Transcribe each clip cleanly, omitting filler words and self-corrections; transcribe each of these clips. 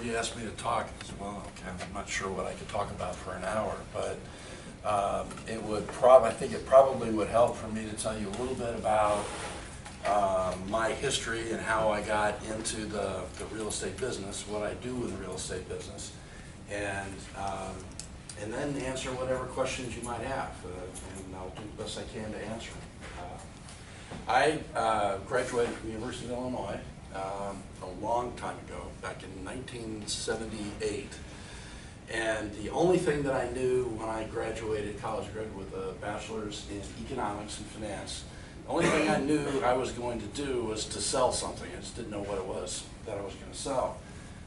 you asked me to talk. I said, well, okay, I'm not sure what I could talk about for an hour, but it would I think it probably would help for me to tell you a little bit about my history and how I got into the real estate business, what I do in the real estate business, and then answer whatever questions you might have, and I'll do the best I can to answer them. I graduated from the University of Illinois a long time ago, back in 1978. And the only thing that I knew when I graduated college, I graduated with a bachelor's in economics and finance. The only thing I knew I was going to do was to sell something. I just didn't know what it was that I was going to sell.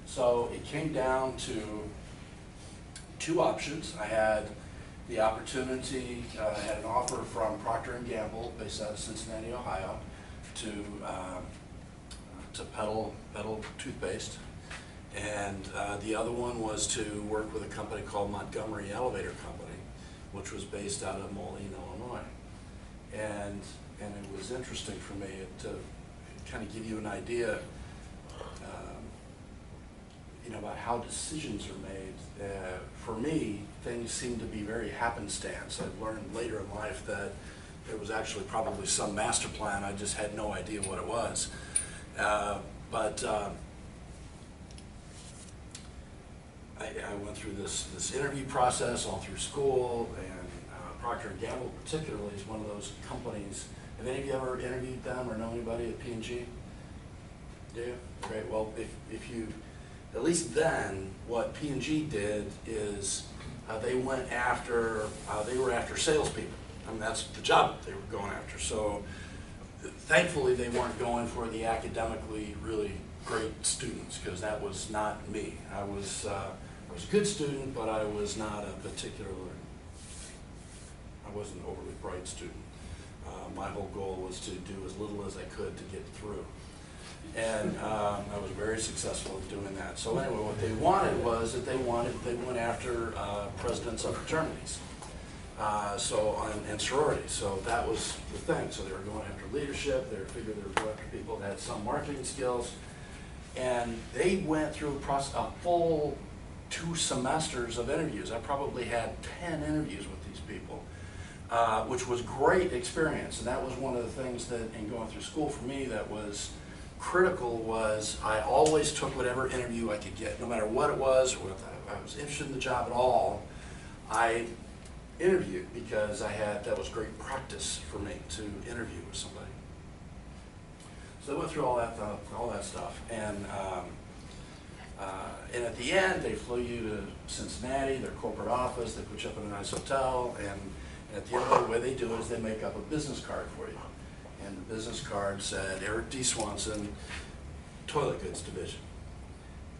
So it came down to two options. I had the opportunity, I had an offer from Procter & Gamble, based out of Cincinnati, Ohio, to peddle toothpaste. And the other one was to work with a company called Montgomery Elevator Company, which was based out of Moline, Illinois. And it was interesting for me to kind of give you an idea about how decisions are made. For me, things seem to be very happenstance. I've learned later in life that there was actually probably some master plan. I just had no idea what it was. But I went through this interview process all through school, and Procter & Gamble particularly is one of those companies. Have any of you ever interviewed them or know anybody at P&G? Do you? Great. Well, if you, at least then, what P&G did is they went after, they were after salespeople. I mean, that's the job they were going after. So thankfully, they weren't going for the academically really great students, because that was not me. I was a good student, but I was not a I wasn't an overly bright student. My whole goal was to do as little as I could to get through. And I was very successful in doing that. So anyway, what they wanted was that they went after presidents of fraternities. And sororities. So that was the thing. So they were going after leadership. They figured they were going after people that had some marketing skills. And they went through a full 2 semesters of interviews. I probably had 10 interviews with these people, which was great experience. And that was one of the things that, in going through school for me, that was critical. Was I always took whatever interview I could get, no matter what it was, or if I was interested in the job at all. I interviewed, because that was great practice for me to interview with somebody. So I went through all that stuff, and at the end they flew you to Cincinnati, their corporate office. They put you up in a nice hotel, and at the end, the way they do it is they make up a business card for you, and the business card said Eric D. Swanson, Toilet Goods Division.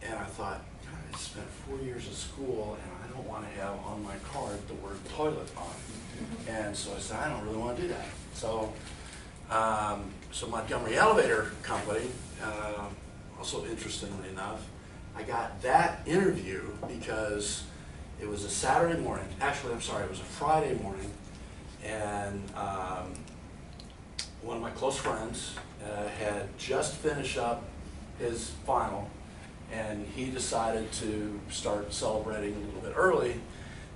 And I thought, God, I spent 4 years of school, and I don't want to have on my card the word toilet on it. And so I said, I don't really want to do that. So, so Montgomery Elevator Company, also interestingly enough, I got that interview because it was a Saturday morning. Actually, I'm sorry, it was a Friday morning, and one of my close friends had just finished up his final, and he decided to start celebrating a little bit early,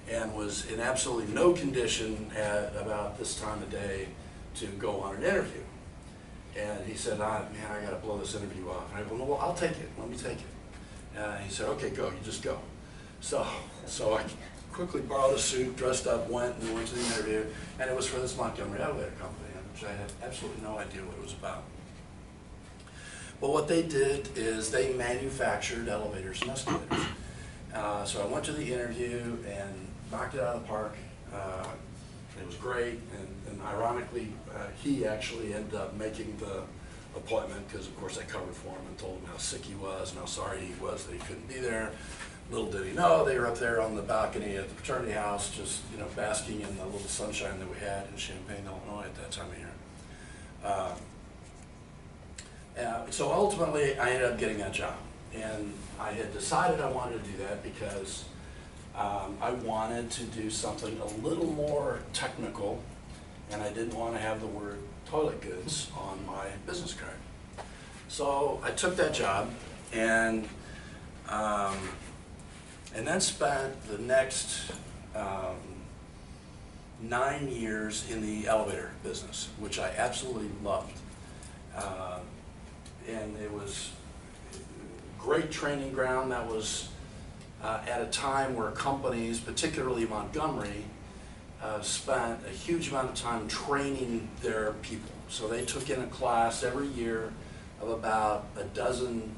and was in absolutely no condition at about this time of day to go on an interview. And he said, man, I got to blow this interview off. And I go, well, I'll take it. Let me take it. He said, okay, go. You just go. So I quickly borrowed a suit, dressed up, went to the interview, and it was for this Montgomery Elevator Company, which I had absolutely no idea what it was about. But what they did is they manufactured elevators and escalators. So I went to the interview and knocked it out of the park. It was great, and ironically, he actually ended up making the appointment, because of course I covered for him and told him how sick he was and how sorry he was that he couldn't be there. Little did he know, they were up there on the balcony at the fraternity house, just basking in the little sunshine that we had in Champaign, Illinois at that time of year. So ultimately, I ended up getting that job, and I had decided I wanted to do that because I wanted to do something a little more technical, and I didn't want to have the word toilet goods on my business card. So I took that job, and And then spent the next 9 years in the elevator business, which I absolutely loved. And it was great training ground. That was at a time where companies, particularly Montgomery, spent a huge amount of time training their people. So they took in a class every year of about a dozen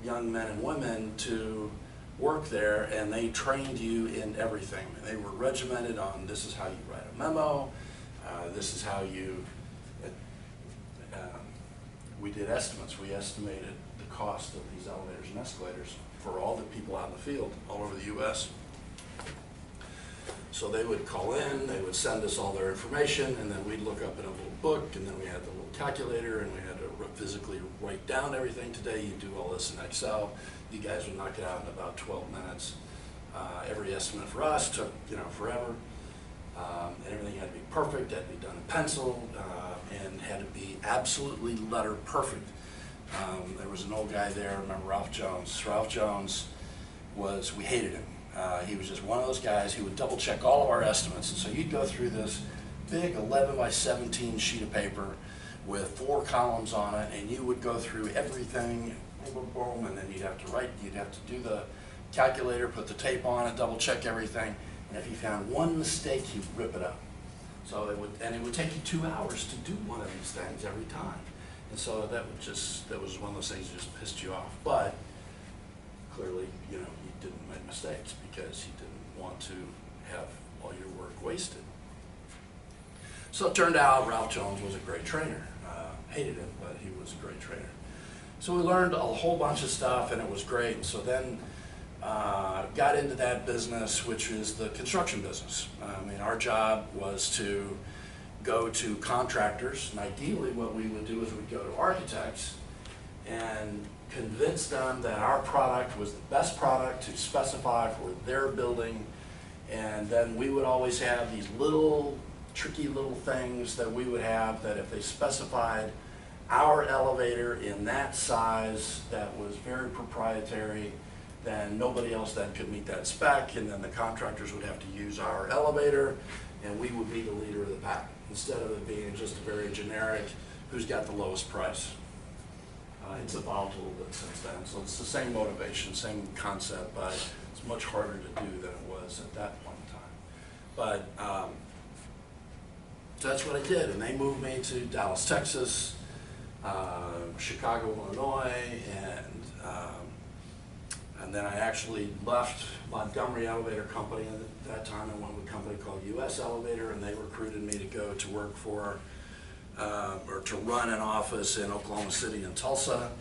young men and women to work there, and they trained you in everything. They were regimented on this is how you write a memo, this is how you, we did estimates. We estimated the cost of these elevators and escalators for all the people out in the field all over the U.S. So they would call in, they would send us all their information, and then we'd look up in a little book, and then we had the little calculator, and we had to physically write down everything. Today you do all this in Excel. You guys would knock it out in about 12 minutes. Every estimate for us took, forever. And everything had to be perfect, had to be done in pencil, and had to be absolutely letter perfect. There was an old guy there, I remember Ralph Jones. Ralph Jones we hated him. He was just one of those guys who would double check all of our estimates. And so you'd go through this big 11 by 17 sheet of paper with 4 columns on it, and you would go through everything, boom, boom, boom, and then you'd have to do the calculator, put the tape on it, double check everything, and if you found one mistake, he'd rip it up. So it would take you 2 hours to do one of these things every time. And so that was one of those things that just pissed you off. But clearly, you didn't make mistakes because you didn't want to have all your work wasted. So it turned out Ralph Jones was a great trainer. Hated him, but he was a great trainer. So we learned a whole bunch of stuff, and it was great. And so then got into that business, which is the construction business. Our job was to go to contractors, and ideally what we would do is we'd go to architects and convince them that our product was the best product to specify for their building. And then we would always have these tricky little things that we would have that if they specified our elevator in that size that was very proprietary, then nobody else then could meet that spec, and then the contractors would have to use our elevator, and we would be the leader of the pack instead of it being just a very generic who's got the lowest price. It's evolved a little bit since then, so it's the same motivation, same concept, but it's much harder to do than it was at that point in time. But so that's what I did, and they moved me to Dallas, Texas, Chicago, Illinois, and then I actually left Montgomery Elevator Company at that time and went with a company called US Elevator, and they recruited me to go to work for, or to run an office in Oklahoma City and Tulsa.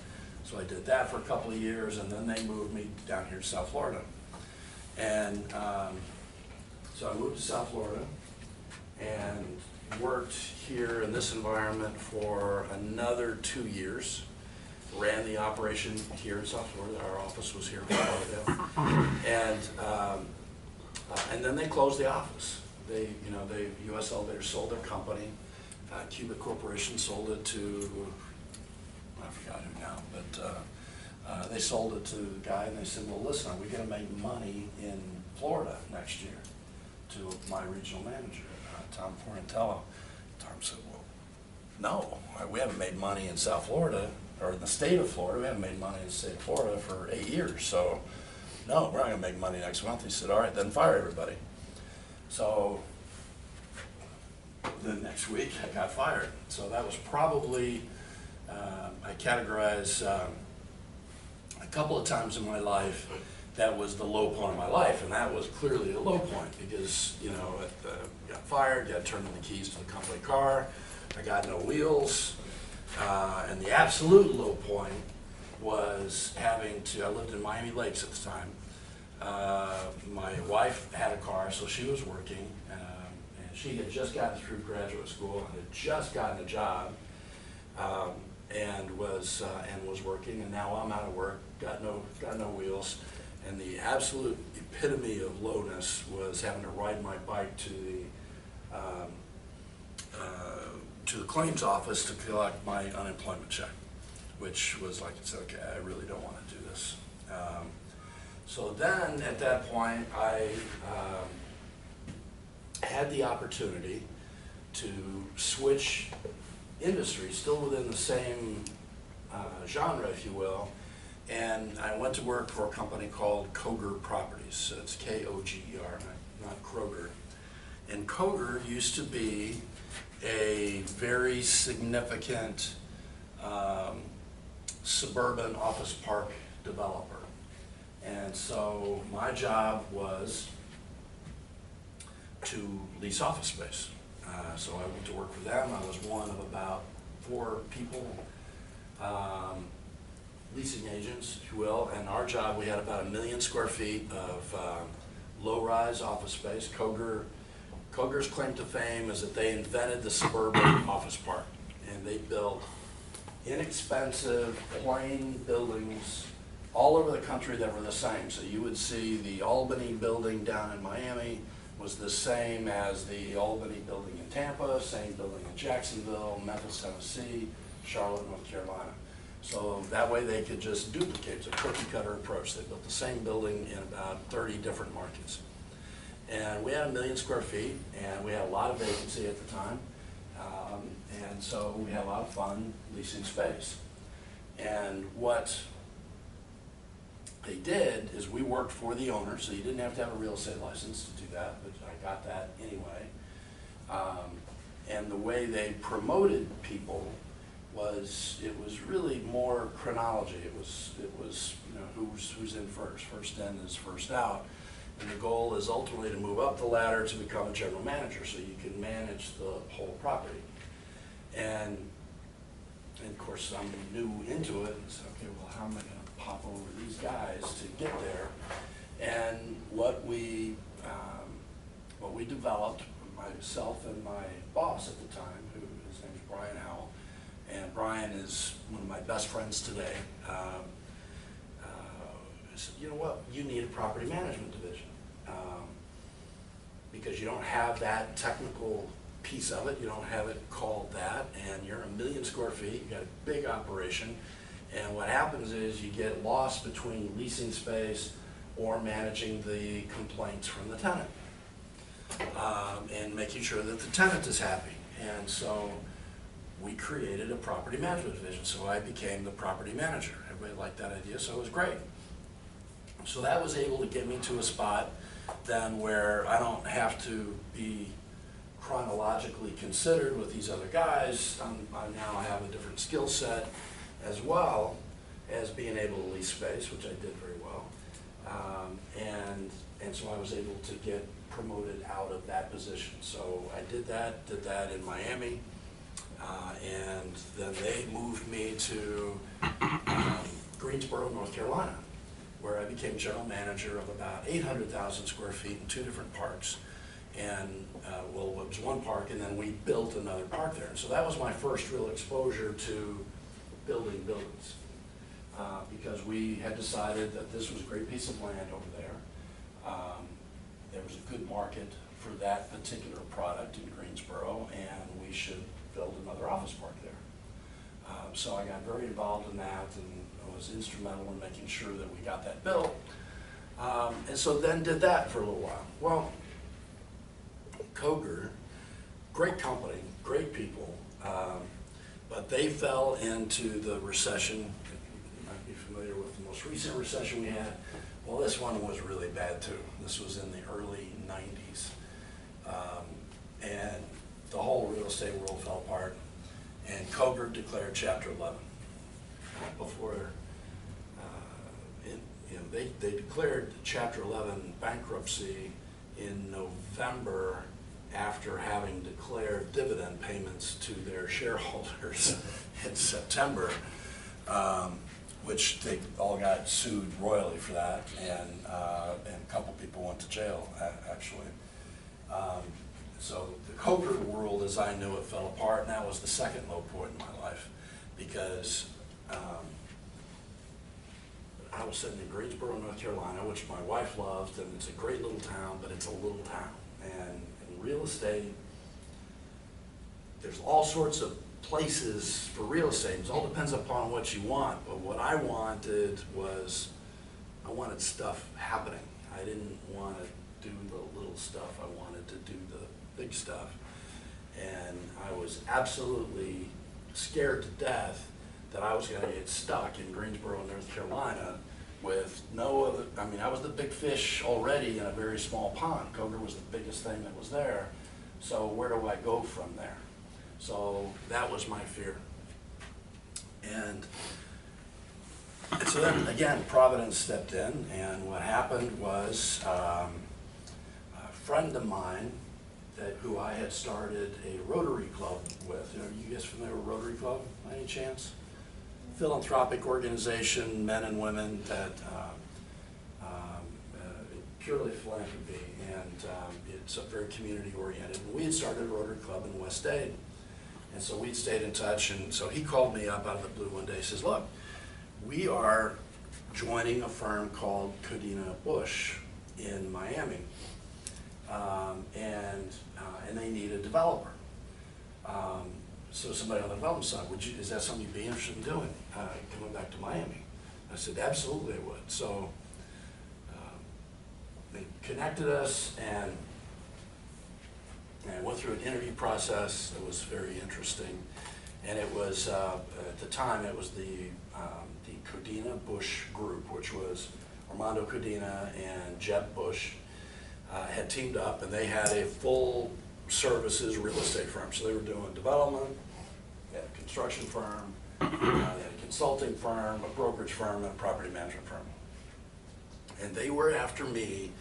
So I did that for a couple of years, and then they moved me down here to South Florida. And so I moved to South Florida and worked here in this environment for another 2 years. Ran the operation here in South Florida. Our office was here in Florida. And then they closed the office. US Elevator sold their company. Cubic Corporation sold it to, I forgot who now, but they sold it to the guy, and they said, well, listen, are we going to make money in Florida next year? To my regional manager, Tom Fornatello. Tom said, well, no, we haven't made money in South Florida, or in the state of Florida. We haven't made money in the state of Florida for 8 years, so no, we're not going to make money next month. He said, all right, then fire everybody. So the next week I got fired. So that was probably, I categorize a couple of times in my life, that was the low point of my life, and that was clearly a low point because, I got fired, got turned in the keys to the company car, I got no wheels, and the absolute low point was I lived in Miami Lakes at the time. My wife had a car, so she was working, and she had just gotten through graduate school and had just gotten a job, and was working, and now I'm out of work, got no wheels. And the absolute epitome of lowness was having to ride my bike to the claims office to collect my unemployment check, which was like, it's okay, I really don't want to do this. So then, at that point, I had the opportunity to switch industry, still within the same genre, if you will, and I went to work for a company called Koger Properties. So it's K-O-G-E-R, not Kroger. And Koger used to be a very significant suburban office park developer. And so my job was to lease office space. So I went to work for them. I was one of about 4 people, leasing agents, if you will. And our job, we had about 1 million square feet of low-rise office space. Koger's claim to fame is that they invented the suburban office park. And they built inexpensive, plain buildings all over the country that were the same. So you would see the Albany building down in Miami was the same as the Albany building in Tampa, same building in Jacksonville, Memphis, Tennessee, Charlotte, North Carolina. So that way they could just duplicate. It's a cookie cutter approach. They built the same building in about 30 different markets. And we had 1 million square feet, and we had a lot of vacancy at the time. And so we had a lot of fun leasing space. And what they did is we worked for the owner, so you didn't have to have a real estate license to do that, but I got that anyway. And the way they promoted people was, it was really more chronology. It was you know, who's in first. First in is first out. And the goal is ultimately to move up the ladder to become a general manager, so you can manage the whole property. And of course, I'm new into it, and so, okay, well, how am I going to pop over these guys to get there? And what we developed, myself and my boss at the time, who his name is Brian Howell, and Brian is one of my best friends today, said, you know what, you need a property management division, because you don't have that technical piece of it, you don't have it called that, and you're 1 million square feet, you got a big operation, and what happens is you get lost between leasing space or managing the complaints from the tenant, and making sure that the tenant is happy. And so we created a property management division, so I became the property manager. Everybody liked that idea, so it was great. So that was able to get me to a spot then where I don't have to be chronologically considered with these other guys. I now have a different skill set, as well as being able to lease space, which I did very well. And so I was able to get promoted out of that position. So I did that in Miami, and then they moved me to Greensboro, North Carolina, where I became general manager of about 800,000 square feet in 2 different parks. And well, it was one park, and then we built another park there. And so that was my first real exposure to building buildings, because we had decided that this was a great piece of land over there. There was a good market for that particular product in Greensboro, and we should build another office park there. So I got very involved in that, and I was instrumental in making sure that we got that built. And so then did that for a little while. Well, Koger, great company, great people, but they fell into the recession. You might be familiar with the most recent recession we had. Well, this one was really bad too. This was in the early 90s. And the whole real estate world fell apart, and Koger declared Chapter 11. Before, they declared Chapter 11 bankruptcy in November, after having declared dividend payments to their shareholders in September, which they all got sued royally for that, and a couple people went to jail, actually. So the Koger world, as I knew it, fell apart, and that was the second low point in my life, because I was sitting in Greensboro, North Carolina, which my wife loved, and it's a great little town, but it's a little town. And in real estate, there's all sorts of places for real estate. It all depends upon what you want, but what I wanted was I wanted stuff happening. I didn't want to do the little stuff. I wanted to do the big stuff. And I was absolutely scared to death that I was going to get stuck in Greensboro, North Carolina with no other, I mean, I was the big fish already in a very small pond. Coger was the biggest thing that was there. So where do I go from there? So that was my fear. And so then again, Providence stepped in, and what happened was a friend of mine who I had started a Rotary Club with. You know, you guys familiar with Rotary Club by any chance? Philanthropic organization, men and women that purely philanthropy, and it's very community oriented. And we had started a Rotary Club in West Dade, and so we'd stayed in touch. And so he called me up out of the blue one day. He says, "Look, we are joining a firm called Codina Bush in Miami, and they need a developer. So somebody on the development side, is that something you'd be interested in doing, coming back to Miami?" I said, "Absolutely I would." So they connected us, and went through an interview process that was very interesting. And it was, at the time, it was the Codina Bush group, which was Armando Codina and Jeb Bush, had teamed up, and they had a full services real estate firm. So they were doing development, they had a construction firm, they had a consulting firm, a brokerage firm, and a property management firm. And they were after me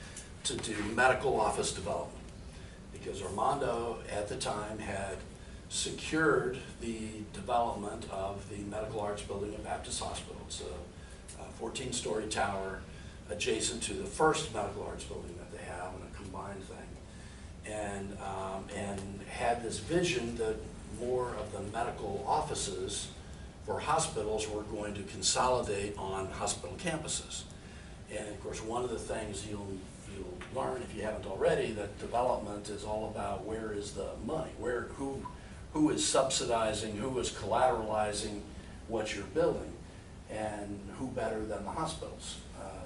to do medical office development, because Armando at the time had secured the development of the medical arts building at Baptist Hospital. It's a 14-story tower adjacent to the first medical arts building that they have, in a combined thing. And had this vision that more of the medical offices for hospitals were going to consolidate on hospital campuses. And of course, one of the things you'll learn, if you haven't already, that development is all about where is the money, who is subsidizing, who is collateralizing what you're building, and who better than the hospitals.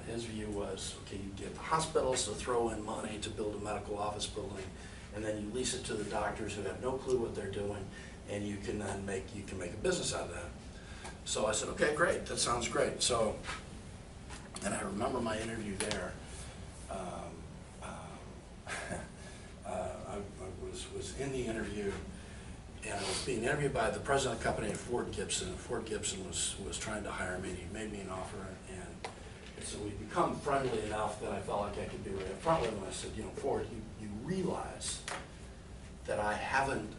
His view was, okay, you get the hospitals to throw in money to build a medical office building, and then you lease it to the doctors who have no clue what they're doing, and you can then make a business out of that. So I said, okay, great, that sounds great. So, and I remember my interview there. I was in the interview, and I was being interviewed by the president of the company, Ford Gibson. Ford Gibson was trying to hire me, and he made me an offer, and so we'd become friendly enough that I felt like I could be right up front with him. I said, you know, Ford, you realize that I haven't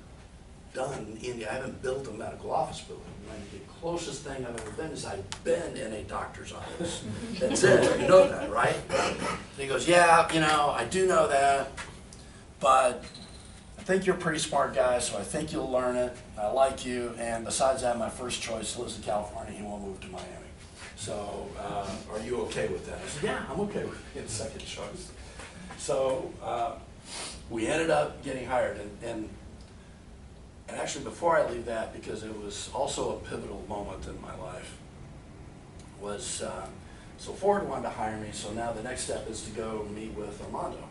built a medical office building. The closest thing I've ever been is I've been in a doctor's office. That's it, you know that, right? And he goes, yeah, you know, I do know that, but I think you're a pretty smart guy, so I think you'll learn it. I like you, and besides that, my first choice lives in California. He won't move to Miami. So, are you okay with that? I said, yeah, I'm okay with it. Second choice. So, we ended up getting hired, and actually before I leave that, because it was also a pivotal moment in my life, was, so Ford wanted to hire me, so now the next step is to go meet with Armando.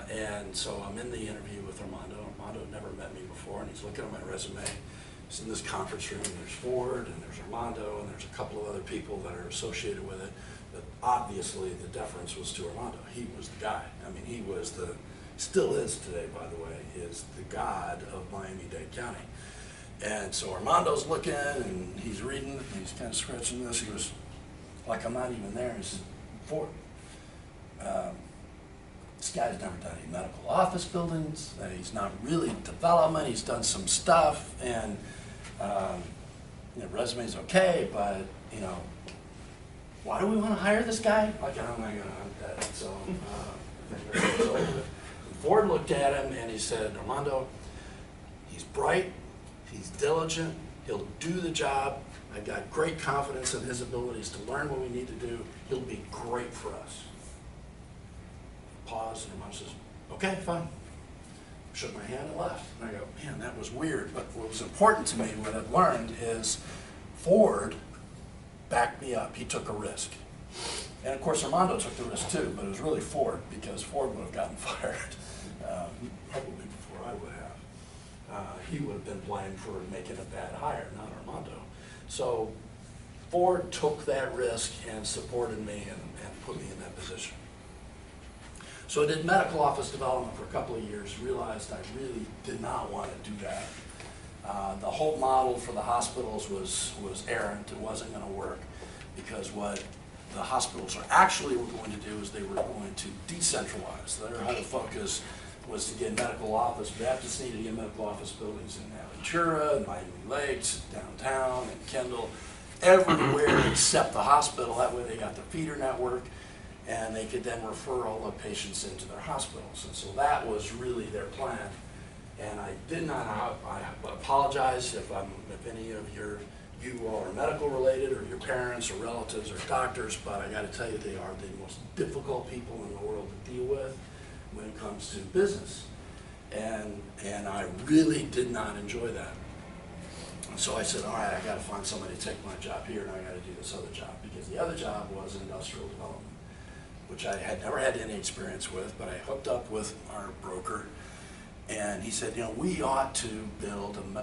And so I'm in the interview with Armando. Armando had never met me before, and he's looking at my resume. He's in this conference room, and there's Ford, and there's Armando, and there's a couple of other people that are associated with it. But obviously the deference was to Armando. He was the guy. I mean, he was still is today, by the way, is the god of Miami-Dade County. And so Armando's looking, and he's reading, and he's kind of scratching this. He goes, like, I'm not even there. He says, Ford, this guy's never done any medical office buildings. He's not really development. He's done some stuff, and you know, resume's okay, but you know, why do we want to hire this guy? Like, I'm not gonna. So, Ford looked at him and he said, Armando, he's bright, he's diligent, he'll do the job. I've got great confidence in his abilities to learn what we need to do. He'll be great for us. Pause, and Armando says, okay, fine. Shook my hand and left. And I go, man, that was weird. But what was important to me, what I've learned, is Ford backed me up. He took a risk. And of course, Armando took the risk too, but it was really Ford, because Ford would have gotten fired probably before I would have. He would have been blamed for making a bad hire, not Armando. So Ford took that risk and supported me and put me in that position. So I did medical office development for a couple of years, realized I really did not want to do that. The whole model for the hospitals was errant. It wasn't going to work, because what the hospitals are actually were going to do is they were going to decentralize. Their whole focus was to get medical office. Baptists needed to get medical office buildings in Aventura, Miami Lakes, downtown, and Kendall, everywhere except the hospital. That way they got the feeder network, and they could then refer all the patients into their hospitals. And so that was really their plan. And I did not, I apologize if any of you all are medical related, or your parents or relatives or doctors, but I got to tell you, they are the most difficult people in the world to deal with when it comes to business. And I really did not enjoy that. So I said, all right, I got to find somebody to take my job here, and I got to do this other job, because the other job was industrial development, which I had never had any experience with, but I hooked up with our broker, and he said, you know, we ought to build an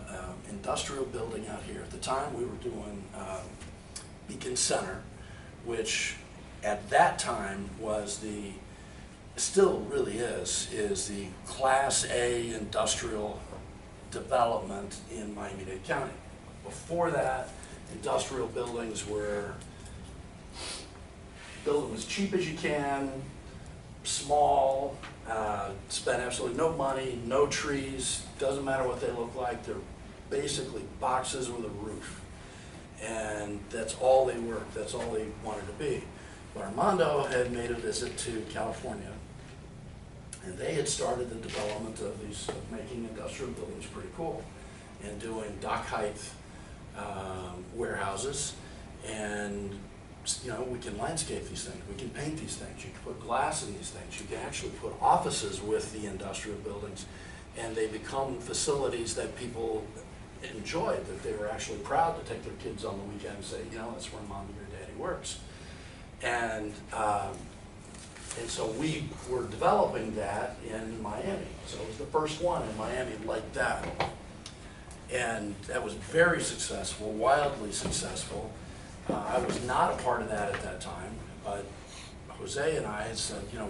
industrial building out here. At the time, we were doing Beacon Center, which at that time was still really is the Class A industrial development in Miami-Dade County. Before that, industrial buildings were build them as cheap as you can, small, spend absolutely no money, no trees, doesn't matter what they look like. They're basically boxes with a roof. And that's all they were, that's all they wanted to be. But Armando had made a visit to California, and they had started the development of making industrial buildings pretty cool, and doing dock height warehouses. And you know, we can landscape these things, we can paint these things, you can put glass in these things, you can actually put offices with the industrial buildings, and they become facilities that people enjoyed, that they were actually proud to take their kids on the weekend and say, you know, that's where Mom or Daddy works. And so we were developing that in Miami. So it was the first one in Miami like that. And that was very successful, wildly successful. I was not a part of that at that time, but Jose and I had said, you know,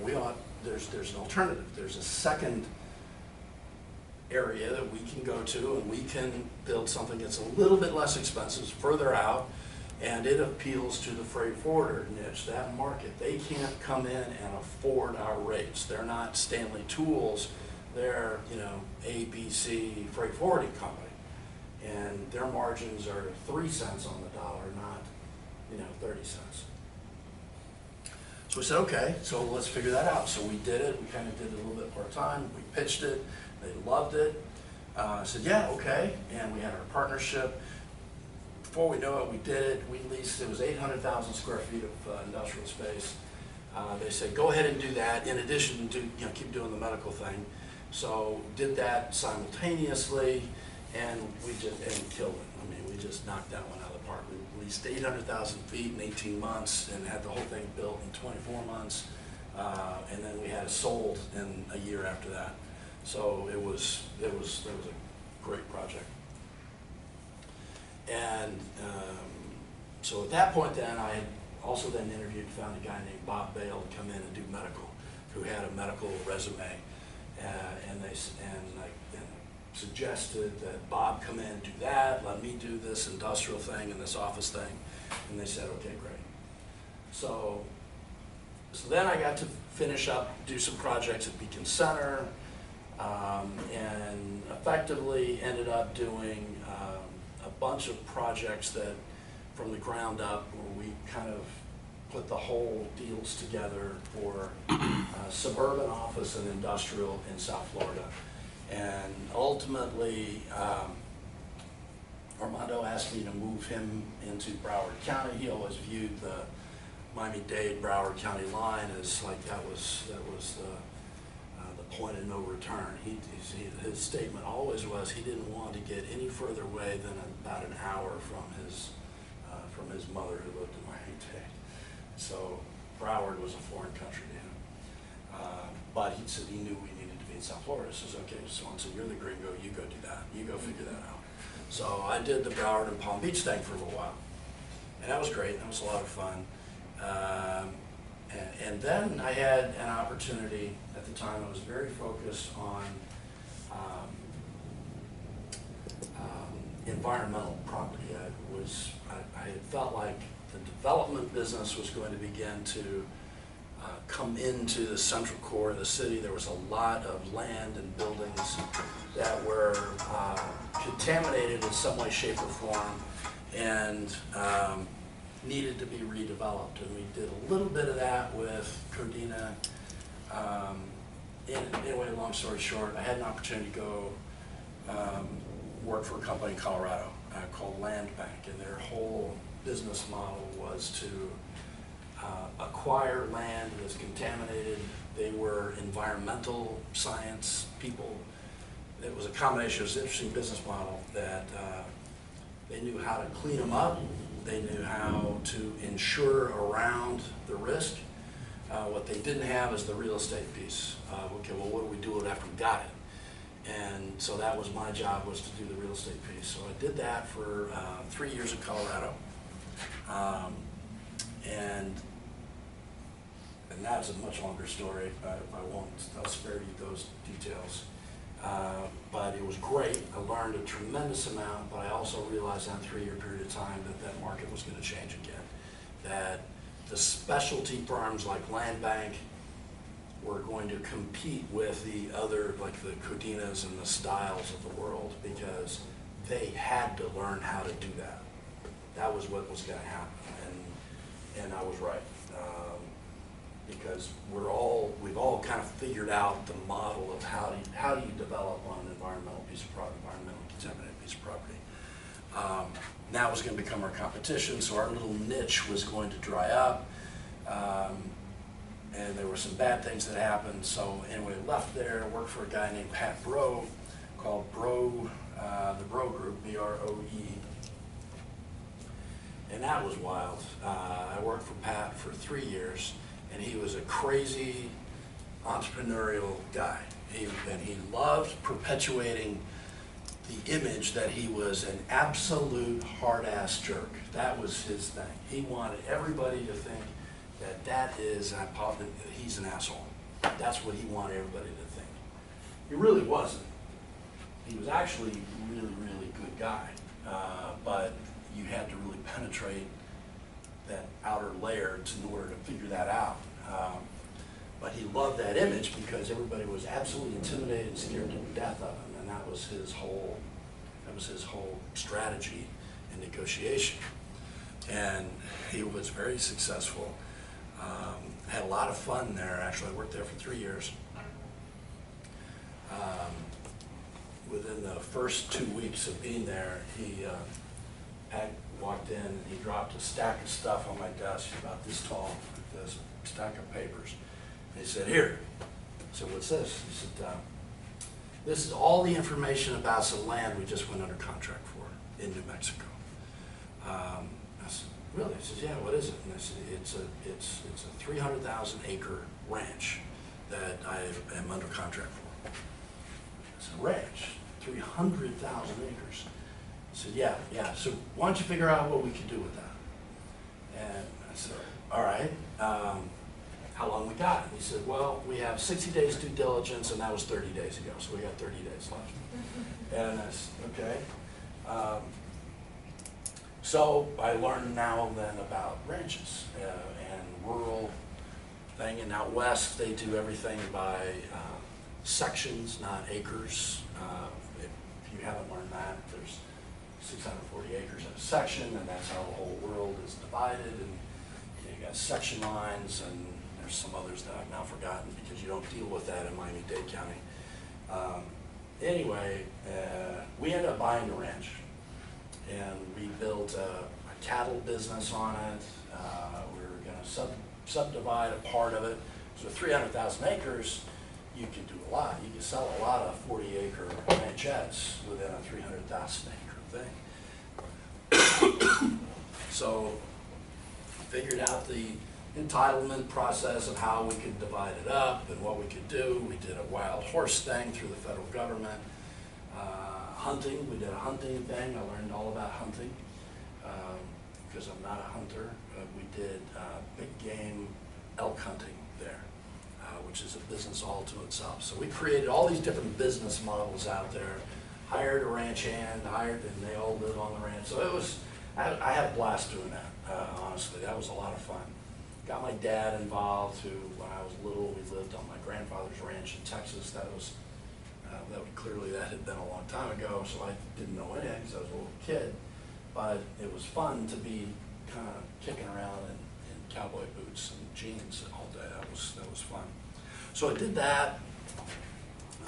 there's an alternative. There's a second area that we can go to, and we can build something that's a little bit less expensive, further out, and it appeals to the freight forwarder niche, that market. They can't come in and afford our rates. They're not Stanley Tools. They're, you know, ABC freight forwarding company. And their margins are 3 cents on the dollar, not, you know, 30 cents. So we said, okay, so let's figure that out. So we did it. We kind of did it a little bit part-time. We pitched it. They loved it. I said, yeah, okay. And we had our partnership. Before we knew it, we did it. We leased, it was 800,000 square feet of industrial space. They said, go ahead and do that in addition to, you know, keep doing the medical thing. So did that simultaneously, and we just killed it. I mean, we just knocked that one out of the park. We leased 800,000 feet in 18 months and had the whole thing built in 24 months. And then we had it sold in a year after that. So it was a great project. And so at that point then, I had also then interviewed, found a guy named Bob Bale to come in and do medical, who had a medical resume. And I suggested that Bob come in and do that, let me do this industrial thing and this office thing. And they said, okay, great. So then I got to finish up, do some projects at Beacon Center, and effectively ended up doing a bunch of projects that from the ground up, where we kind of put the whole deals together for suburban office and industrial in South Florida. And ultimately, Armando asked me to move him into Broward County. He always viewed the Miami-Dade Broward County line as like that was the point of no return. His statement always was he didn't want to get any further away than about an hour from his mother, who lived in Miami-Dade. So Broward was a foreign country to him. But he said he knew we needed to be in South Florida. He says, okay, so I said, you're the gringo, you go do that. You go figure that out. So I did the Broward and Palm Beach thing for a little while. And that was great, that was a lot of fun. And then I had an opportunity at the time. I was very focused on environmental property. I had felt like the development business was going to begin to come into the central core of the city. There was a lot of land and buildings that were contaminated in some way, shape, or form, and needed to be redeveloped. And we did a little bit of that with Codina. Anyway, long story short, I had an opportunity to go work for a company in Colorado called Land Bank, and their whole business model was to acquire land that's contaminated. They were environmental science people. It was a combination. It was an interesting business model that they knew how to clean them up. They knew how to insure around the risk. What they didn't have is the real estate piece. Okay, well, what do we do with it after we got it? And so that was my job, was to do the real estate piece. So I did that for 3 years in Colorado. And that's a much longer story. I'll spare you those details. But it was great. I learned a tremendous amount, but I also realized in a 3-year period of time that market was going to change again. That the specialty firms like Land Bank were going to compete with the other, like the Codinas and the Styles of the world, because they had to learn how to do that. That was what was going to happen, and I was right. Because we've all kind of figured out the model of how do you develop on an environmental piece of property, environmentally contaminated piece of property. Now it was going to become our competition, so our little niche was going to dry up, and there were some bad things that happened. So anyway, left there, worked for a guy named Pat Bro, called the Bro Group, B-R-O-E. And that was wild. I worked for Pat for 3 years. And he was a crazy entrepreneurial guy. And he loved perpetuating the image that he was an absolute hard-ass jerk. That was his thing. He wanted everybody to think that he's an asshole. That's what he wanted everybody to think. He really wasn't. He was actually a really, really good guy. But you had to really penetrate that outer layer in order to figure that out. But he loved that image because everybody was absolutely intimidated and scared to death of him, and that was his whole strategy in negotiation. And he was very successful. Had a lot of fun there. Actually, I worked there for 3 years. Within the first 2 weeks of being there, Pat walked in and he dropped a stack of stuff on my desk about this tall, like this stack of papers. And he said, "Here." I said, "What's this?" He said, "This is all the information about some land we just went under contract for in New Mexico." I said, "Really?" He says, "Yeah, what is it?" And I said, it's a 300,000 acre ranch that I am under contract for." It's a ranch, 300,000 acres. I said, yeah, so why don't you figure out what we can do with that? And I said, all right, how long we got? And he said, well, we have 60 days due diligence, and that was 30 days ago, so we got 30 days left. And I said, okay. So I learned now then about ranches and rural thing, and out west they do everything by sections, not acres. If you haven't learned that, there's 640 acres in a section, and that's how the whole world is divided. And you got section lines, and there's some others that I've now forgotten because you don't deal with that in Miami-Dade County. Anyway, we ended up buying the ranch, and we built a cattle business on it. We were going to subdivide a part of it. So 300,000 acres, you could do a lot. You could sell a lot of 40-acre ranchettes within a 300,000 acre thing. So figured out the entitlement process of how we could divide it up and what we could do. We did a wild horse thing through the federal government. Hunting, we did a hunting thing. I learned all about hunting because I'm not a hunter. We did big game elk hunting there, which is a business all to itself. So we created all these different business models out there, hired a ranch hand, and they all live on the ranch. So it was, I had a blast doing that, honestly. That was a lot of fun. Got my dad involved, who, when I was little, we lived on my grandfather's ranch in Texas. That had been a long time ago, so I didn't know anything because I was a little kid. But it was fun to be kind of kicking around in cowboy boots and jeans all day. That was fun. So I did that,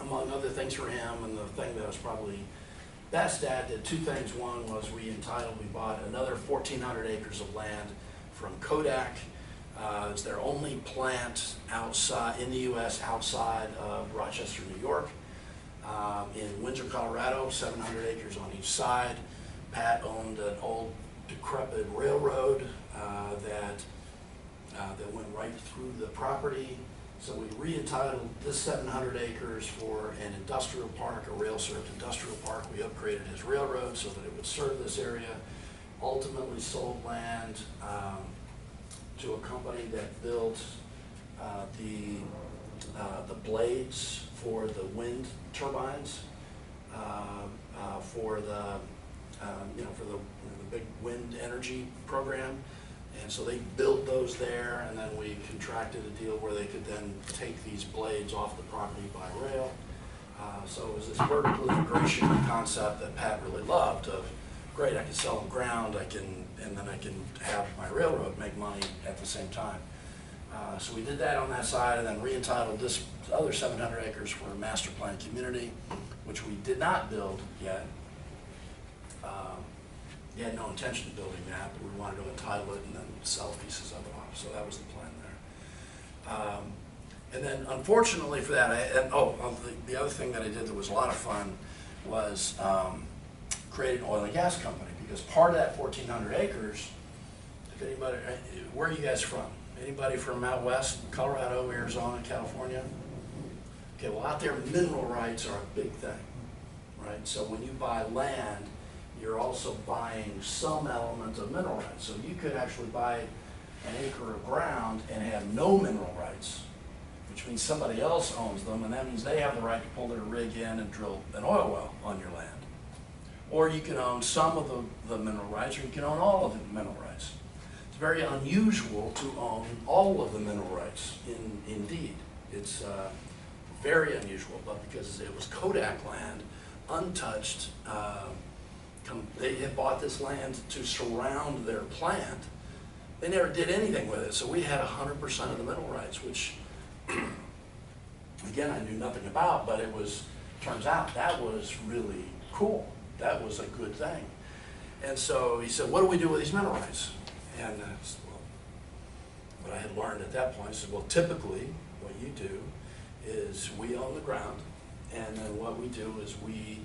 among other things for him, and the thing that I was probably best at, did two things. One was we bought another 1,400 acres of land from Kodak. It's their only plant outside in the U.S. outside of Rochester, New York. In Windsor, Colorado, 700 acres on each side. Pat owned an old decrepit railroad that went right through the property. So we re-entitled this 700 acres for an industrial park, a rail-served industrial park. We upgraded his railroad so that it would serve this area. Ultimately sold land to a company that built the blades for the wind turbines, for the big wind energy program. And so they built those there, and then we contracted a deal where they could then take these blades off the property by rail. So it was this vertical integration concept that Pat really loved of, great, I can sell them ground, and then I can have my railroad make money at the same time. So we did that on that side, and then re-entitled this other 700 acres for a master plan community, which we did not build yet. We had no intention of building that, but we wanted to entitle it and then sell pieces of it off. So that was the plan there. And then, unfortunately for that, the other thing that I did that was a lot of fun was create an oil and gas company, because part of that 1,400 acres, if anybody, where are you guys from? Anybody from out west, Colorado, Arizona, California? Okay, well out there, mineral rights are a big thing, right? So when you buy land, you're also buying some element of mineral rights. So you could actually buy an acre of ground and have no mineral rights, which means somebody else owns them, and that means they have the right to pull their rig in and drill an oil well on your land. Or you can own some of the mineral rights, or you can own all of the mineral rights. It's very unusual to own all of the mineral rights, indeed. It's very unusual, but because it was Kodak land, untouched, they had bought this land to surround their plant. They never did anything with it, so we had 100% of the mineral rights, which, again, I knew nothing about, but it was, turns out that was really cool. That was a good thing. And so he said, what do we do with these mineral rights? And I said, well, what I had learned at that point, I said, well, typically what you do is we own the ground, and then what we do is we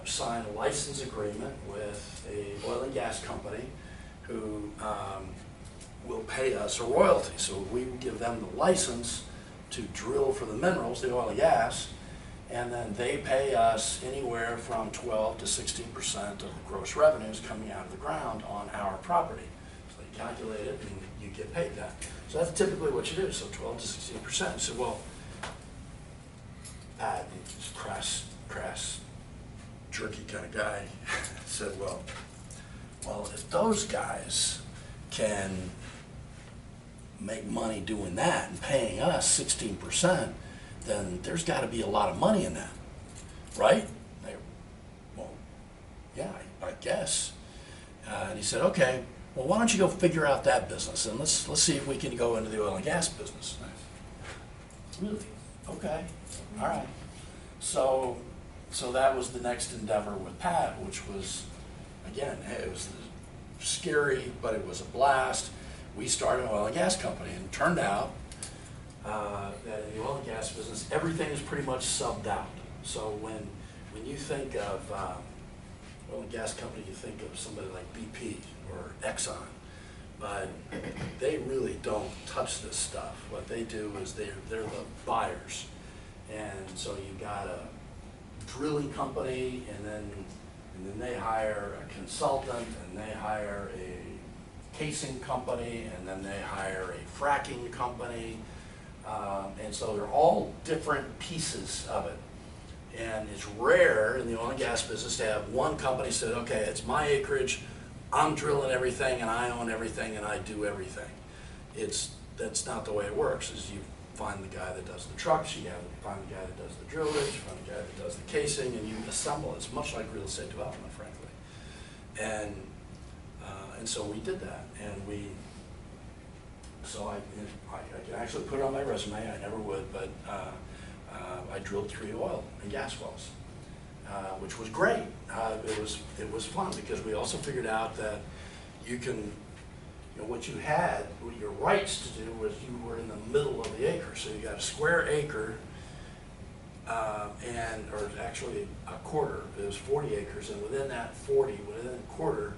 sign a license agreement with a oil and gas company who will pay us a royalty. So we give them the license to drill for the minerals, the oil and gas, and then they pay us anywhere from 12 to 16% of the gross revenues coming out of the ground on our property. So they calculate it and you get paid that. So that's typically what you do, so 12 to 16%. You say, well, Pat, this crass, jerky kind of guy, said, well, if those guys can make money doing that and paying us 16%, then there's got to be a lot of money in that, right? Well, yeah, I guess. And he said, okay, well, why don't you go figure out that business, and let's see if we can go into the oil and gas business. Really? Okay, all right. So that was the next endeavor with Pat, which was, again, it was scary, but it was a blast. We started an oil and gas company, and it turned out that in the oil and gas business, everything is pretty much subbed out. So when you think of oil and gas company, you think of somebody like BP or Exxon, but they really don't touch this stuff. What they do is they're the buyers. And so you've got a drilling company, and then they hire a consultant, and they hire a casing company, and then they hire a fracking company. And so they're all different pieces of it. And it's rare in the oil and gas business to have one company say, okay, it's my acreage, I'm drilling everything, and I own everything, and I do everything. That's not the way it works. Is you find the guy that does the trucks, you find the guy that does the drill rigs, you find the guy that does the casing, and you assemble. It's much like real estate development, frankly. And so we did that, and so I can actually put it on my resume. I never would, but I drilled 3 oil and gas wells, which was great. It was fun because we also figured out that what you had, your rights to do was you were in the middle of the acre. So you got a square acre, or actually a quarter. It was 40 acres, and within that 40, within a quarter,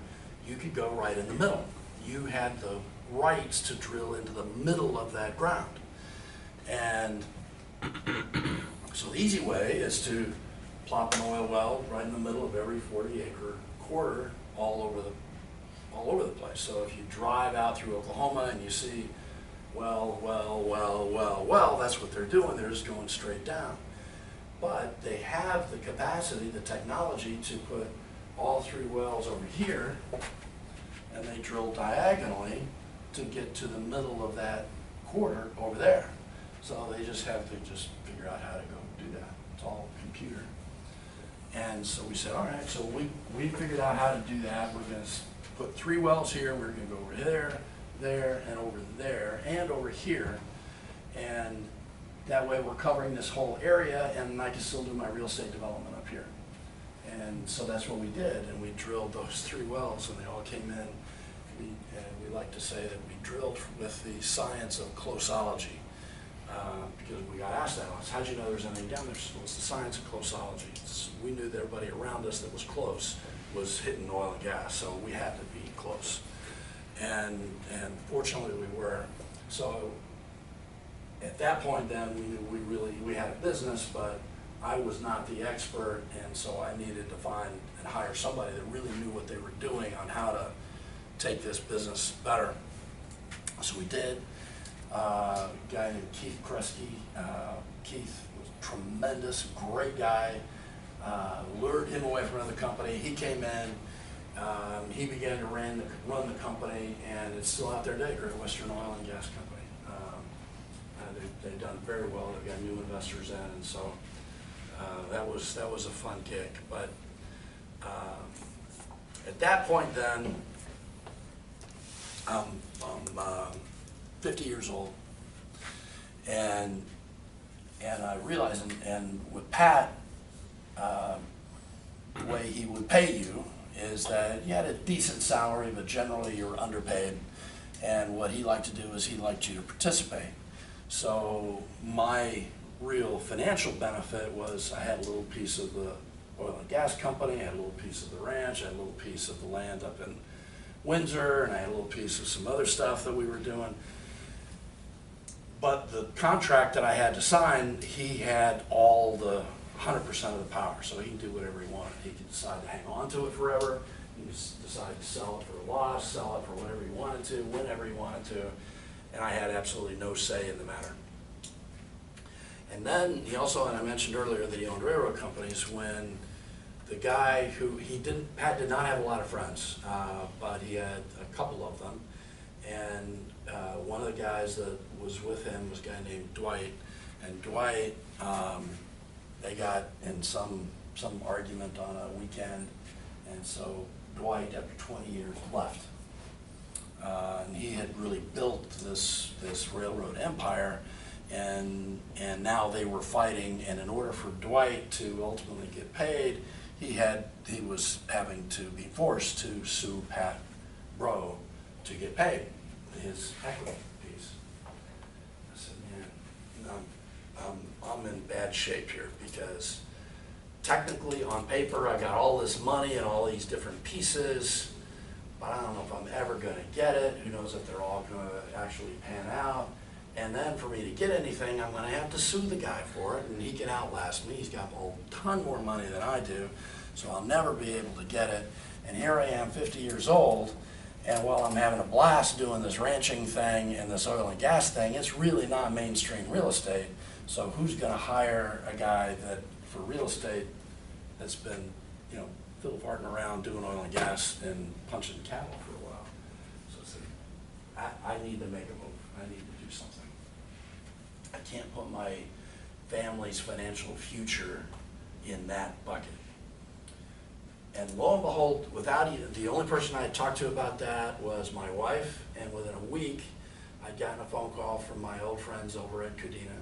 you could go right in the middle. You had the rights to drill into the middle of that ground. And so the easy way is to plop an oil well right in the middle of every 40-acre quarter all over the place. So if you drive out through Oklahoma and you see well, that's what they're doing. They're just going straight down. But they have the capacity, the technology to put all 3 wells over here, and they drill diagonally to get to the middle of that quarter over there. So they just have to figure out how to go do that. It's all computer. And so we said, all right, so we figured out how to do that. We're going to put 3 wells here. We're going to go over there, and over there, and over here. And that way we're covering this whole area, and I can still do my real estate development up here. And so that's what we did, and we drilled those 3 wells, and they all came in. And we like to say that we drilled with the science of closology, because we got asked that once. How'd you know there was anything down there? Well, it's the science of closology. We knew that everybody around us that was close was hitting oil and gas, so we had to be close. And fortunately we were. So at that point then, we knew we had a business, but I was not the expert, and so I needed to find and hire somebody that really knew what they were doing on how to take this business better. So we did. A guy named Keith Kresge. Keith was tremendous, great guy. Lured him away from another company. He came in. He began to run the company, and it's still out there today, Great Western Oil and Gas Company. They've done very well. They've got new investors in, and so that was a fun gig. But at that point, then, I'm 50 years old, and I realized, and with Pat, the way he would pay you is that you had a decent salary, but generally you were underpaid. And what he liked to do is he liked you to participate. So my real financial benefit was I had a little piece of the oil and gas company, I had a little piece of the ranch, I had a little piece of the land up in Windsor, and I had a little piece of some other stuff that we were doing. But the contract that I had to sign, he had all the 100% of the power, so he can do whatever he wanted. He could decide to hang on to it forever, he could decide to sell it for a loss, sell it for whatever he wanted to, whenever he wanted to, and I had absolutely no say in the matter. And then he also, and I mentioned earlier that he owned railroad companies, when the guy who, Pat did not have a lot of friends, but he had a couple of them, and one of the guys that was with him was a guy named Dwight, and Dwight, they got in some argument on a weekend, and so Dwight, after 20 years, left. And he had really built this railroad empire, and now they were fighting, and in order for Dwight to ultimately get paid, he was having to be forced to sue Pat Bro to get paid his equity piece. I said, man, I'm in bad shape here, because technically on paper I got all this money and all these different pieces, but I don't know if I'm ever going to get it. Who knows if they're all going to actually pan out. And then for me to get anything, I'm going to have to sue the guy for it, and he can outlast me. He's got a ton more money than I do, so I'll never be able to get it. And here I am, 50 years old, and while I'm having a blast doing this ranching thing and this oil and gas thing, it's really not mainstream real estate. So who's going to hire a guy that for real estate that's been, you know, fiddle-farting around doing oil and gas and punching cattle for a while? So I need to make a move. I need to do something. I can't put my family's financial future in that bucket. And lo and behold, the only person I had talked to about that was my wife, and within a week, I'd gotten a phone call from my old friends over at Cadena,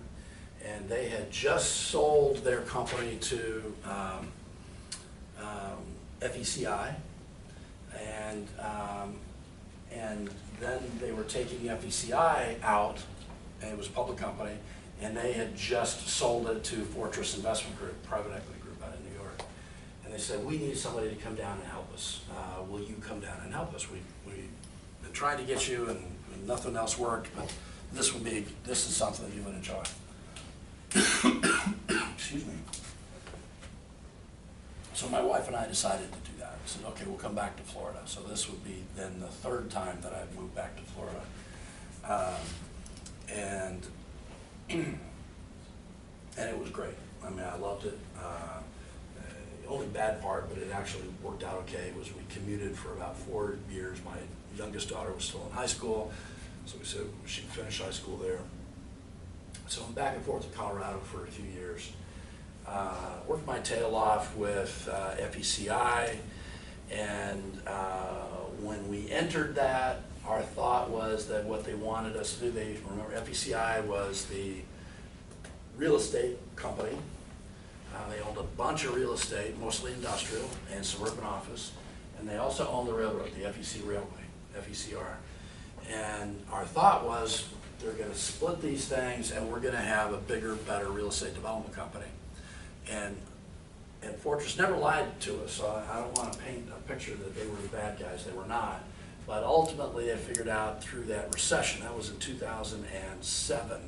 and they had just sold their company to FECI, and then they were taking FECI out, and it was a public company, and they had just sold it to Fortress Investment Group, private equity group out of New York. And they said, we need somebody to come down and help us. Will you come down and help us? We've been trying to get you, and nothing else worked, but this is something that you would enjoy. Excuse me. So my wife and I decided to do that. I said, okay, we'll come back to Florida. So this would be then the third time that I've moved back to Florida. And it was great. I mean, I loved it. The only bad part, but it actually worked out okay, was we commuted for about 4 years. My youngest daughter was still in high school, so we said she'd finish high school there. So I'm back and forth to Colorado for a few years. Worked my tail off with FECI, and when we entered that, our thought was that what they wanted us to do, remember FECI was the real estate company. They owned a bunch of real estate, mostly industrial and suburban office, and they also owned the railroad, the FEC Railway, FECR. And our thought was they're going to split these things, and we're going to have a bigger, better real estate development company. And Fortress never lied to us, so I don't want to paint a picture that they were the bad guys. They were not. But ultimately, they figured out through that recession, that was in 2007,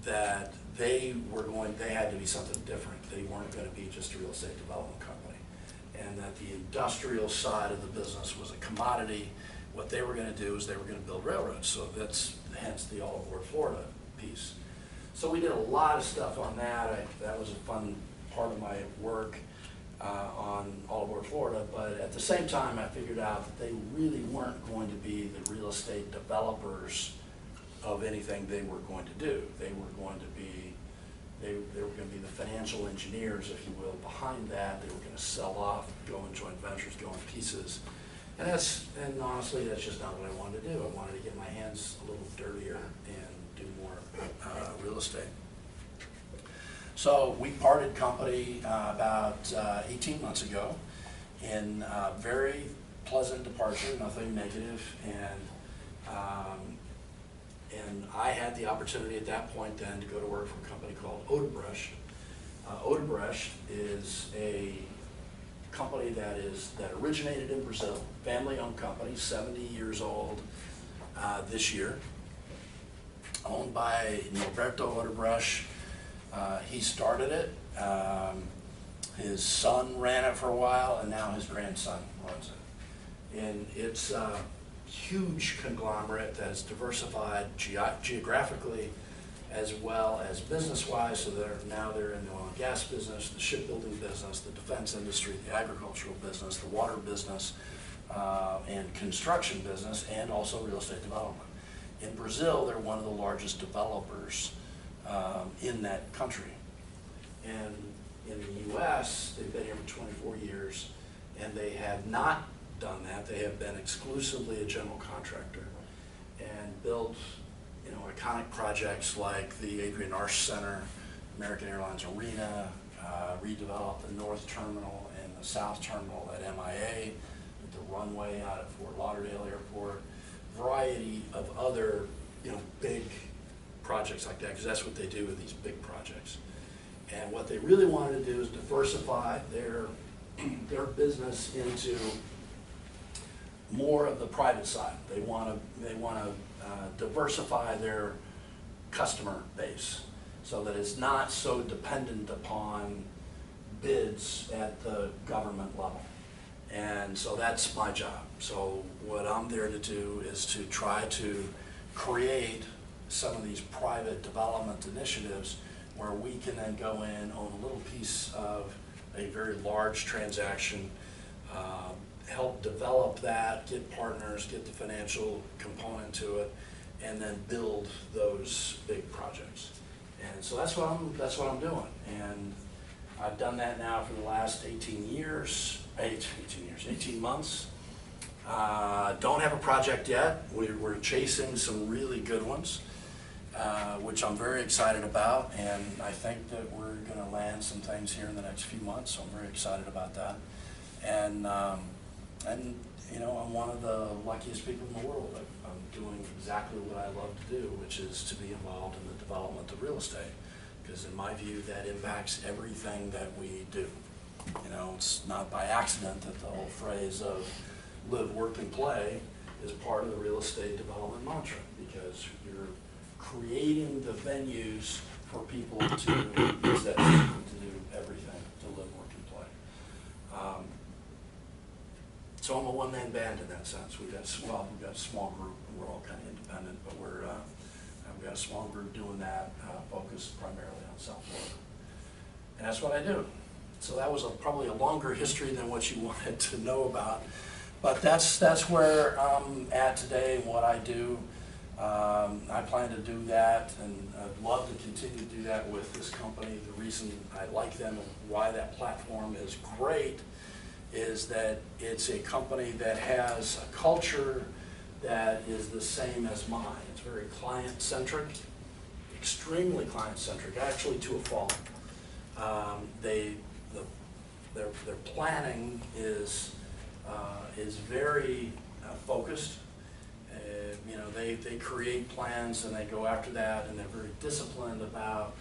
that they had to be something different. They weren't going to be just a real estate development company. And that the industrial side of the business was a commodity. What they were going to do is they were going to build railroads. So that's hence the All Aboard Florida piece. So we did a lot of stuff on that. That was a fun part of my work on All Aboard Florida. But at the same time, I figured out that they really weren't going to be the real estate developers of anything they were going to do. They were going to be the financial engineers, if you will, behind that. They were going to sell off, go in joint ventures, go in pieces. And honestly, that's just not what I wanted to do. I wanted to get my hands a little dirtier and do more real estate. So we parted company about 18 months ago in very pleasant departure, nothing negative, and I had the opportunity at that point then to go to work for a company called Odebrecht. Odebrecht is a company that originated in Brazil, family-owned company, 70 years old this year, owned by Norberto Odebrecht. He started it. His son ran it for a while, and now his grandson runs it. And it's a huge conglomerate that is diversified geographically as well as business-wise. So now they're in the oil and gas business, the shipbuilding business, the defense industry, the agricultural business, the water business, and construction business, and also real estate development. In Brazil, they're one of the largest developers in that country. And in the U.S., they've been here for 24 years, and they have not done that. They have been exclusively a general contractor and built, iconic projects like the Adrian Arce Center, American Airlines Arena, redeveloped the North Terminal and the South Terminal at MIA, the runway out at Fort Lauderdale Airport, variety of other, big projects like that, because that's what they do with these big projects. And what they really wanted to do is diversify their their business into more of the private side. They want to diversify their customer base so that it's not so dependent upon bids at the government level. And so that's my job. So what I'm there to do is to try to create some of these private development initiatives where we can then go in, own a little piece of a very large transaction, help develop that, get partners, get the financial component to it, and then build those big projects. And so that's what I'm doing. And I've done that now for the last 18 months. Don't have a project yet. We're chasing some really good ones, which I'm very excited about, and I think that we're going to land some things here in the next few months, so I'm very excited about that. And you know, I'm one of the luckiest people in the world. I'm doing exactly what I love to do, which is to be involved in the development of real estate, because in my view, that impacts everything that we do. You know, it's not by accident that the whole phrase of live, work, and play is part of the real estate development mantra, because you're creating the venues for people to exist, to do everything, to live, work, and play. So I'm a one-man band in that sense. We've got a small group, and we're all kind of independent, but we've got a small group doing that, focused primarily on South Florida. And that's what I do. So that was probably a longer history than what you wanted to know about. But that's where I'm at today and what I do. I plan to do that, and I'd love to continue to do that with this company. The reason I like them and why that platform is great is that it's a company that has a culture that is the same as mine. It's very client-centric, extremely client-centric, actually to a fault. Their planning is very focused. You know, they create plans and they go after that, and they're very disciplined about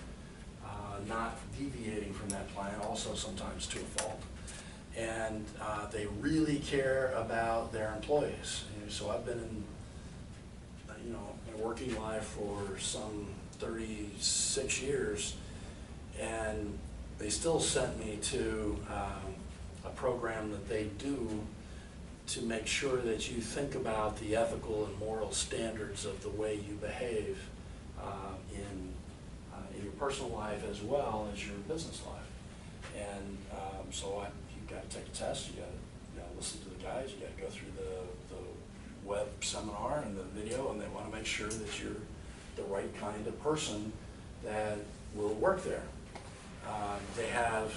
not deviating from that plan, also sometimes to a fault. And they really care about their employees. So I've been in, you know, my working life for some 36 years, and they still sent me to a program that they do to make sure that you think about the ethical and moral standards of the way you behave in your personal life as well as your business life. And so you've got to take a test, you got to listen to the guys, you got to go through the web seminar and the video, and they want to make sure that you're the right kind of person that will work there. They have,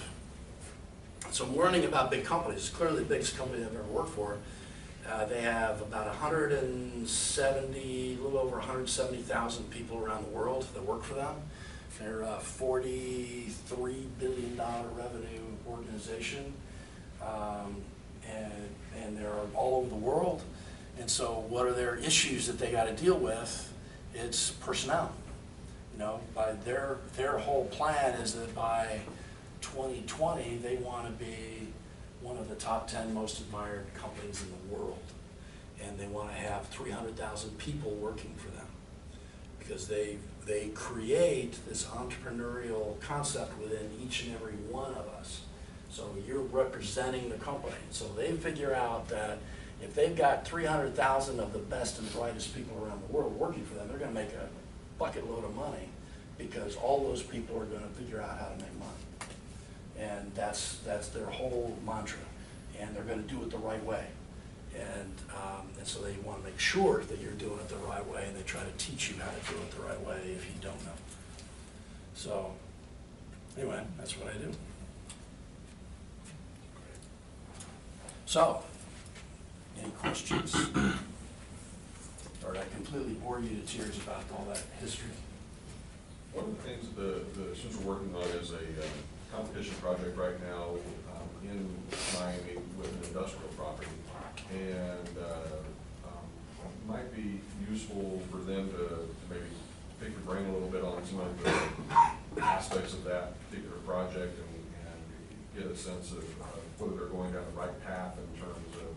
so I'm learning about big companies. It's clearly the biggest company I've ever worked for. They have about 170, a little over 170,000 people around the world that work for them. They're a $43 billion revenue organization, and they're all over the world. And so what are their issues that they got to deal with? It's personnel. You know, by their whole plan is that by 2020, they want to be one of the top 10 most admired companies in the world. And they want to have 300,000 people working for them, because they create this entrepreneurial concept within each and every one of us. So you're representing the company. So they figure out that if they've got 300,000 of the best and brightest people around the world working for them, they're going to make a bucket load of money, because all those people are going to figure out how to make money. And that's their whole mantra. And they're going to do it the right way. And so they want to make sure that you're doing it the right way, and they try to teach you how to do it the right way if you don't know. So anyway, that's what I do. So, any questions? Or did I completely bore you to tears about all that history? One of the things since we're working on is a competition project right now in Miami with an industrial property, and might be useful for them to maybe pick your brain a little bit on some of the aspects of that particular project, and get a sense of whether they're going down the right path in terms of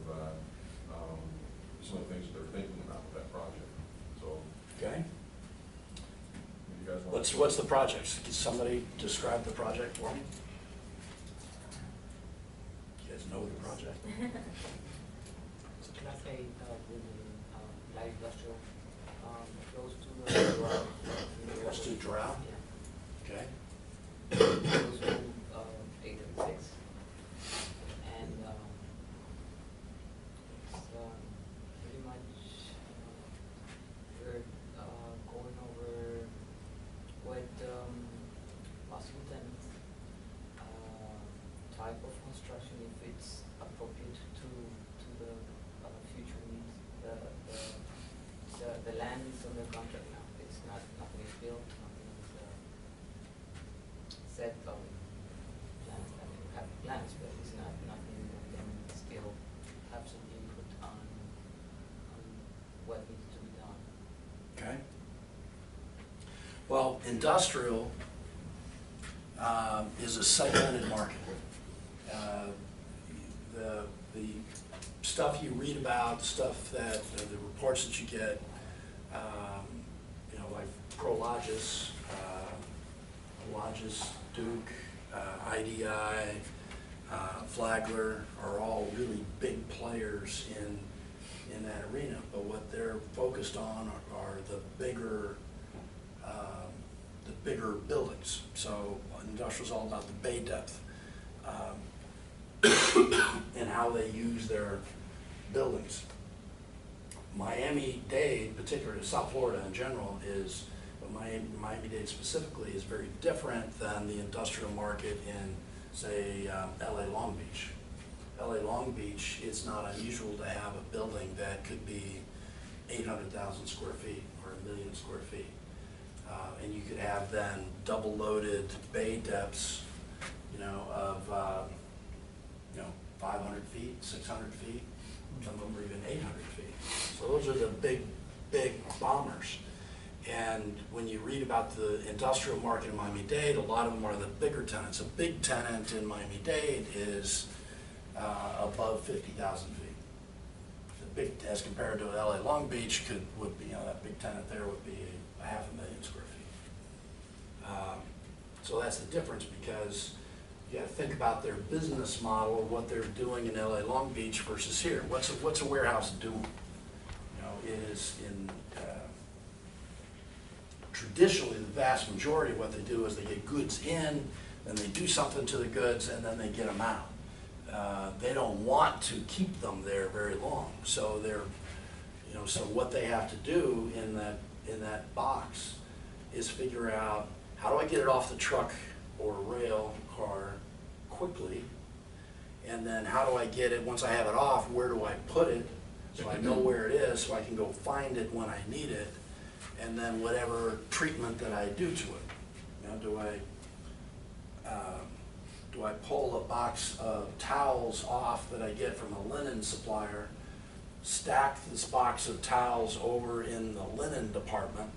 some of the things that they're thinking about with that project. So, Okay. you guys want What's the project? Can somebody describe the project for me? You guys know the project? It's a Class A building, light industrial, close to the Doral. Close to Doral? Yeah. Okay. Close to 836. And it's pretty much we're going over what possible tenants, type of construction, if it's appropriate to the future needs. The land is under contract now. It's not, nothing is built, nothing is set on plans. I mean, we have plans, but it's not, nothing that can still have some input on what needs to be done. Okay. Well, industrial is a segmented market. The stuff you read about, stuff that, the reports that you get, you know, like Prologis, Logis, Duke, IDI, Flagler are all really big players in that arena. But what they're focused on are the bigger buildings. So industrial is all about the bay depth and how they use their buildings. Miami-Dade, particularly South Florida in general, is, but Miami-Dade specifically is very different than the industrial market in, say, LA Long Beach. LA Long Beach, it's not unusual to have a building that could be 800,000 square feet or 1 million square feet. And you could have then double loaded bay depths, you know, of, 500 feet, 600 feet, some of them are even 800 feet. So those are the big bombers. And when you read about the industrial market in Miami-Dade, a lot of them are the bigger tenants. A big tenant in Miami-Dade is above 50,000 feet. The big, as compared to LA Long Beach, would be, you know, that big tenant there would be 500,000 square feet. So that's the difference, because you got to think about their business model, what they're doing in LA Long Beach versus here. What's a warehouse doing? You know, it is in traditionally the vast majority of what they do is they get goods in, then they do something to the goods, and then they get them out. They don't want to keep them there very long, so they're, you know, so what they have to do in that box is figure out, how do I get it off the truck or rail car quickly, and then how do I get it, once I have it off, where do I put it so I know where it is, so I can go find it when I need it, and then whatever treatment that I do to it. You know, do I pull a box of towels off that I get from a linen supplier, stack this box of towels over in the linen department,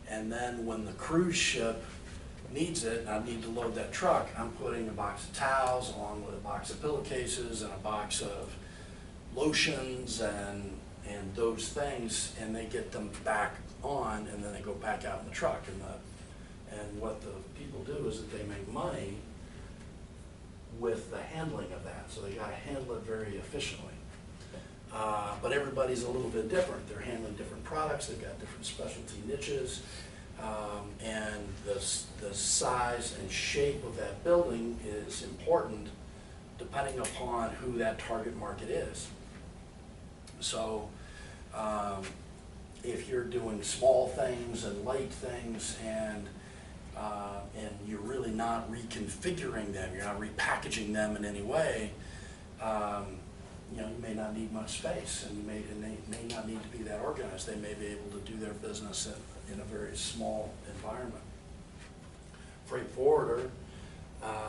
and then when the cruise ship needs it and I need to load that truck, I'm putting a box of towels along with a box of pillowcases and a box of lotions and those things, and they get them back on, and then they go back out in the truck. And what the people do is that they make money with the handling of that, so they got to handle it very efficiently. But everybody's a little bit different. They're handling different products. They've got different specialty niches. And the size and shape of that building is important depending upon who that target market is. So if you're doing small things and light things and you're really not reconfiguring them, you're not repackaging them in any way, you know, you may not need much space, and they may not need to be that organized. They may be able to do their business in a very small environment. Freight forwarder,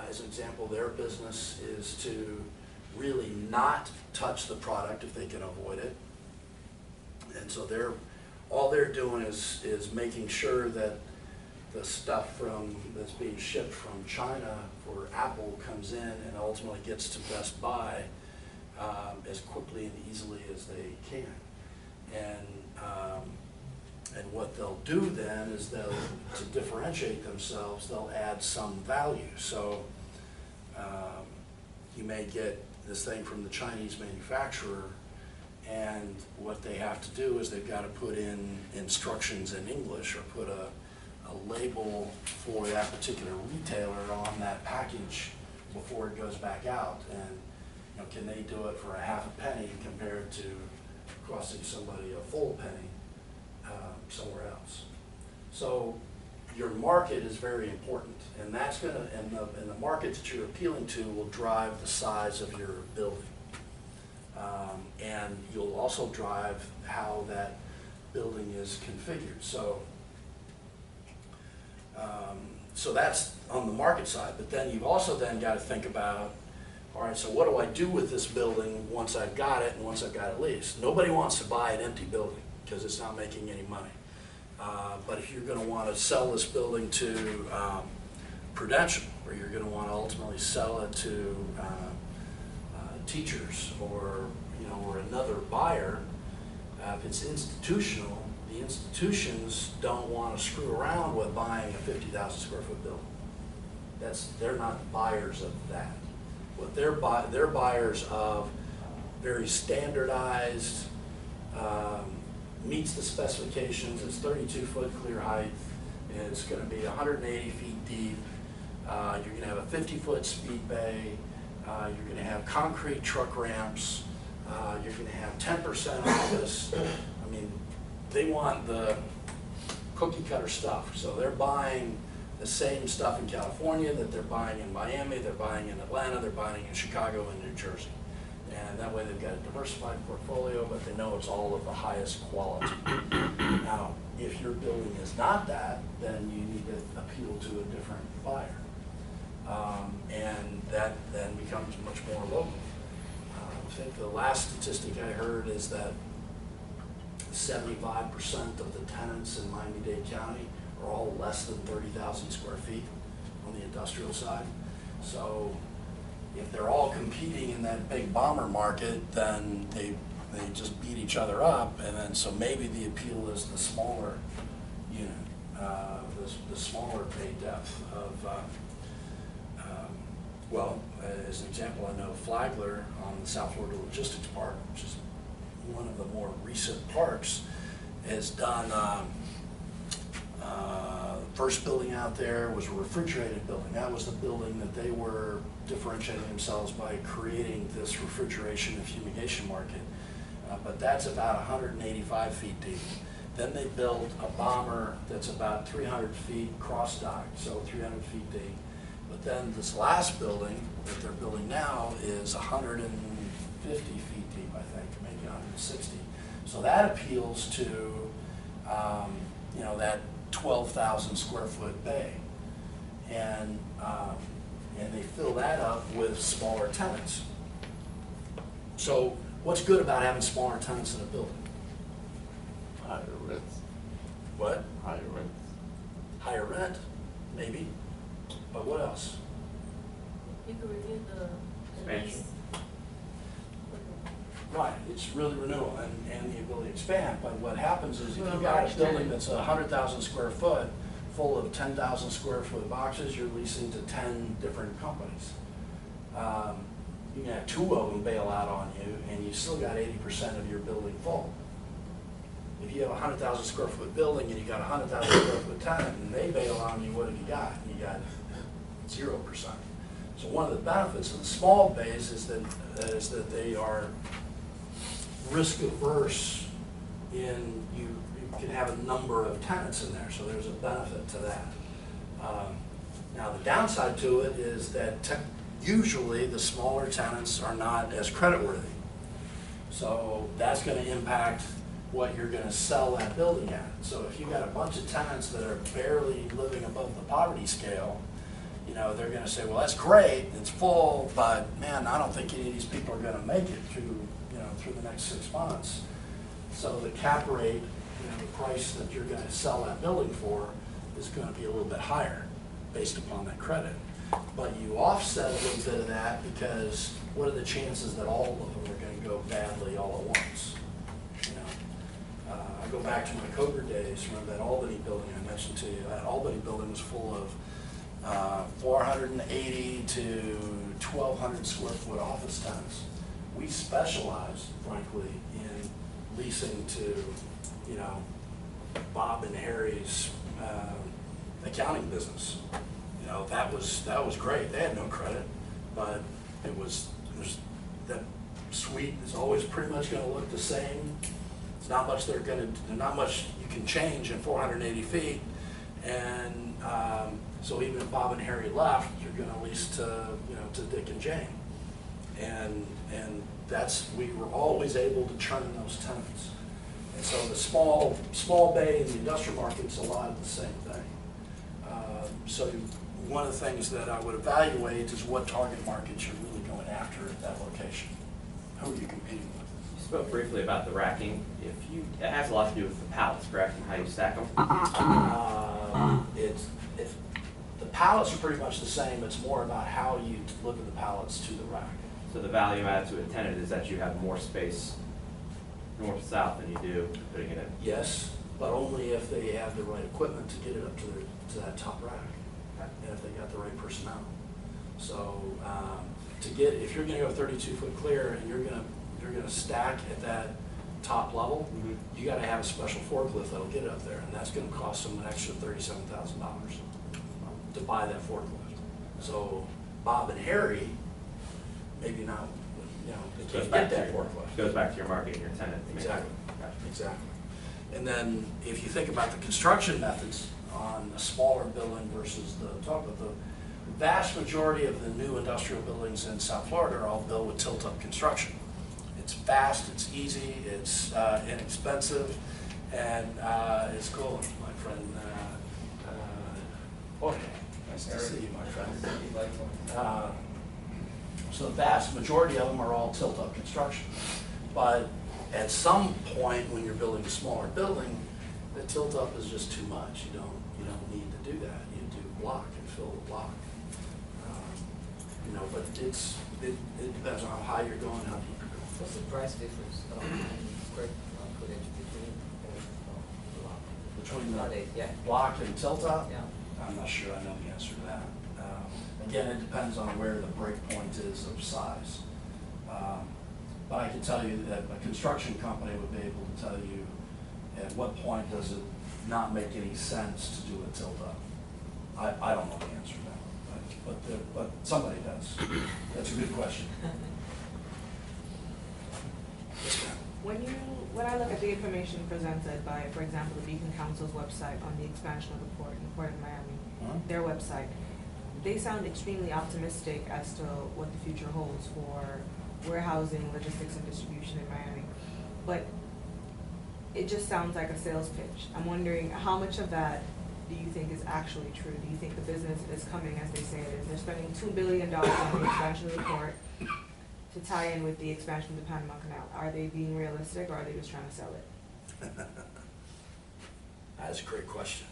as an example, their business is to really not touch the product if they can avoid it. And so all they're doing is making sure that the stuff that's being shipped from China for Apple comes in and ultimately gets to Best Buy as quickly and easily as they can. And what they'll do then is to differentiate themselves, they'll add some value. So you may get this thing from the Chinese manufacturer, and what they have to do is they've got to put in instructions in English or put a label for that particular retailer on that package before it goes back out. And can they do it for a half a penny compared to costing somebody a full penny somewhere else? So your market is very important, and that's going to, and the market that you're appealing to will drive the size of your building. And you'll also drive how that building is configured. So that's on the market side, but then you've also then got to think about, all right, so what do I do with this building once I've got it and once I've got it leased? Nobody wants to buy an empty building because it's not making any money. But if you're going to want to sell this building to Prudential, or you're going to want to ultimately sell it to teachers or another buyer, if it's institutional, the institutions don't want to screw around with buying a 50,000 square foot building. They're not the buyers of that. What they're buyers of very standardized, meets the specifications. It's 32-foot clear height. It's going to be 180 feet deep. You're going to have a 50-foot speed bay. You're going to have concrete truck ramps. You're going to have 10% office. I mean, they want the cookie cutter stuff. So they're buying the same stuff in California that they're buying in Miami, they're buying in Atlanta, they're buying in Chicago and New Jersey. And that way they've got a diversified portfolio, but they know it's all of the highest quality. Now, if your building is not that, then you need to appeal to a different buyer. And that then becomes much more local. I think the last statistic I heard is that 75% of the tenants in Miami-Dade County are all less than 30,000 square feet on the industrial side. So if they're all competing in that big bomber market, then they just beat each other up, and then so maybe the appeal is the smaller unit, the smaller bay depth of, well, as an example, I know Flagler on the South Florida Logistics Park, which is one of the more recent parks, has done, first building out there was a refrigerated building. That was the building that they were differentiating themselves by creating this refrigeration and fumigation market. But that's about 185 feet deep. Then they built a bomber that's about 300 feet cross dock, so 300 feet deep. But then this last building that they're building now is 150 feet deep, I think, maybe 160. So that appeals to, that 12,000 square foot bay. And they fill that up with smaller tenants. So what's good about having smaller tenants in a building? Higher rents. What? Higher rents. Higher rent, maybe. But what else? You can review the lease. Expansion. Right, it's really renewal and the ability to expand, but what happens is if Well, you've got a large building tenant. that's 100,000 square foot, full of 10,000 square foot boxes, you're leasing to 10 different companies. You can have 2 of them bail out on you, and you still got 80% of your building full. If you have a 100,000 square foot building and you got a 100,000 square foot tenant, and they bail on you, what have you got? You got 0%. So one of the benefits of the small bays is that they are risk averse in you can have a number of tenants in there, so there's a benefit to that. Now the downside to it is that usually the smaller tenants are not as creditworthy. So that's going to impact what you're going to sell that building at. So if you've got a bunch of tenants that are barely living above the poverty scale, they're going to say, well, that's great, it's full, but man, I don't think any of these people are going to make it through the next 6 months. So the cap rate, the price that you're going to sell that building for, is going to be a little bit higher based upon that credit. But you offset a little bit of that because what are the chances that all of them are going to go badly all at once? You know, I go back to my Coker days, remember that Albany building I mentioned to you. That Albany building was full of 480 to 1,200 square foot office tenants. We specialized, frankly, in leasing to, you know, Bob and Harry's accounting business. You know, that was great. They had no credit, but it was that suite is always pretty much going to look the same. It's not much not much you can change in 480 feet, and so even if Bob and Harry left, you're going to lease to, you know, to Dick and Jane, and we were always able to churn those tenants. And so the small bay in the industrial market's a lot of the same thing. So one of the things that I would evaluate is what target markets you're really going after at that location. Who are you competing with? You spoke briefly about the racking. It has a lot to do with the pallets, correct, and how you stack them? The pallets are pretty much the same. It's more about how you deliver the pallets to the rack. So the value add to a tenant is that you have more space north-south than you do putting it in? Yes, but only if they have the right equipment to get it up to that top rack, and if they got the right personnel. So if you're going to go 32-foot clear and you're going to stack at that top level, you got to have a special forklift that'll get it up there, and that's going to cost them an extra $37,000 to buy that forklift. So Bob and Harry, maybe not, you know, they can't get that forklift. Goes back to your market and your tenant. Exactly. Gotcha. Exactly. And then if you think about the construction methods on a smaller building versus the vast majority of the new industrial buildings in South Florida are all built with tilt-up construction. It's fast, it's easy, it's inexpensive, and it's cool, my friend. Jorge, nice to see you, my friend. So the vast majority of them are all tilt-up construction. But at some point, when you're building a smaller building, the tilt-up is just too much. You don't need to do that. You do block and fill the block. You know, but it depends on how high you're going, how deep you're going. What's the price difference in square footage Between block? the block and tilt-up? Yeah. I'm not sure I know the answer to that. Again, it depends on where the break point is of size. But I can tell you that a construction company would be able to tell you at what point does it not make any sense to do a tilt-up. I don't know the answer to that, but somebody does. That's a good question. When I look at the information presented by, for example, the Beacon Council's website on the expansion of the port in Port of Miami, their website, they sound extremely optimistic as to what the future holds for warehousing, logistics, and distribution in Miami. But it just sounds like a sales pitch. I'm wondering how much of that do you think is actually true? Do you think the business is coming as they say it is? They're spending $2 billion on the expansion of the port to tie in with the expansion of the Panama Canal. Are they being realistic, or are they just trying to sell it? That's a great question.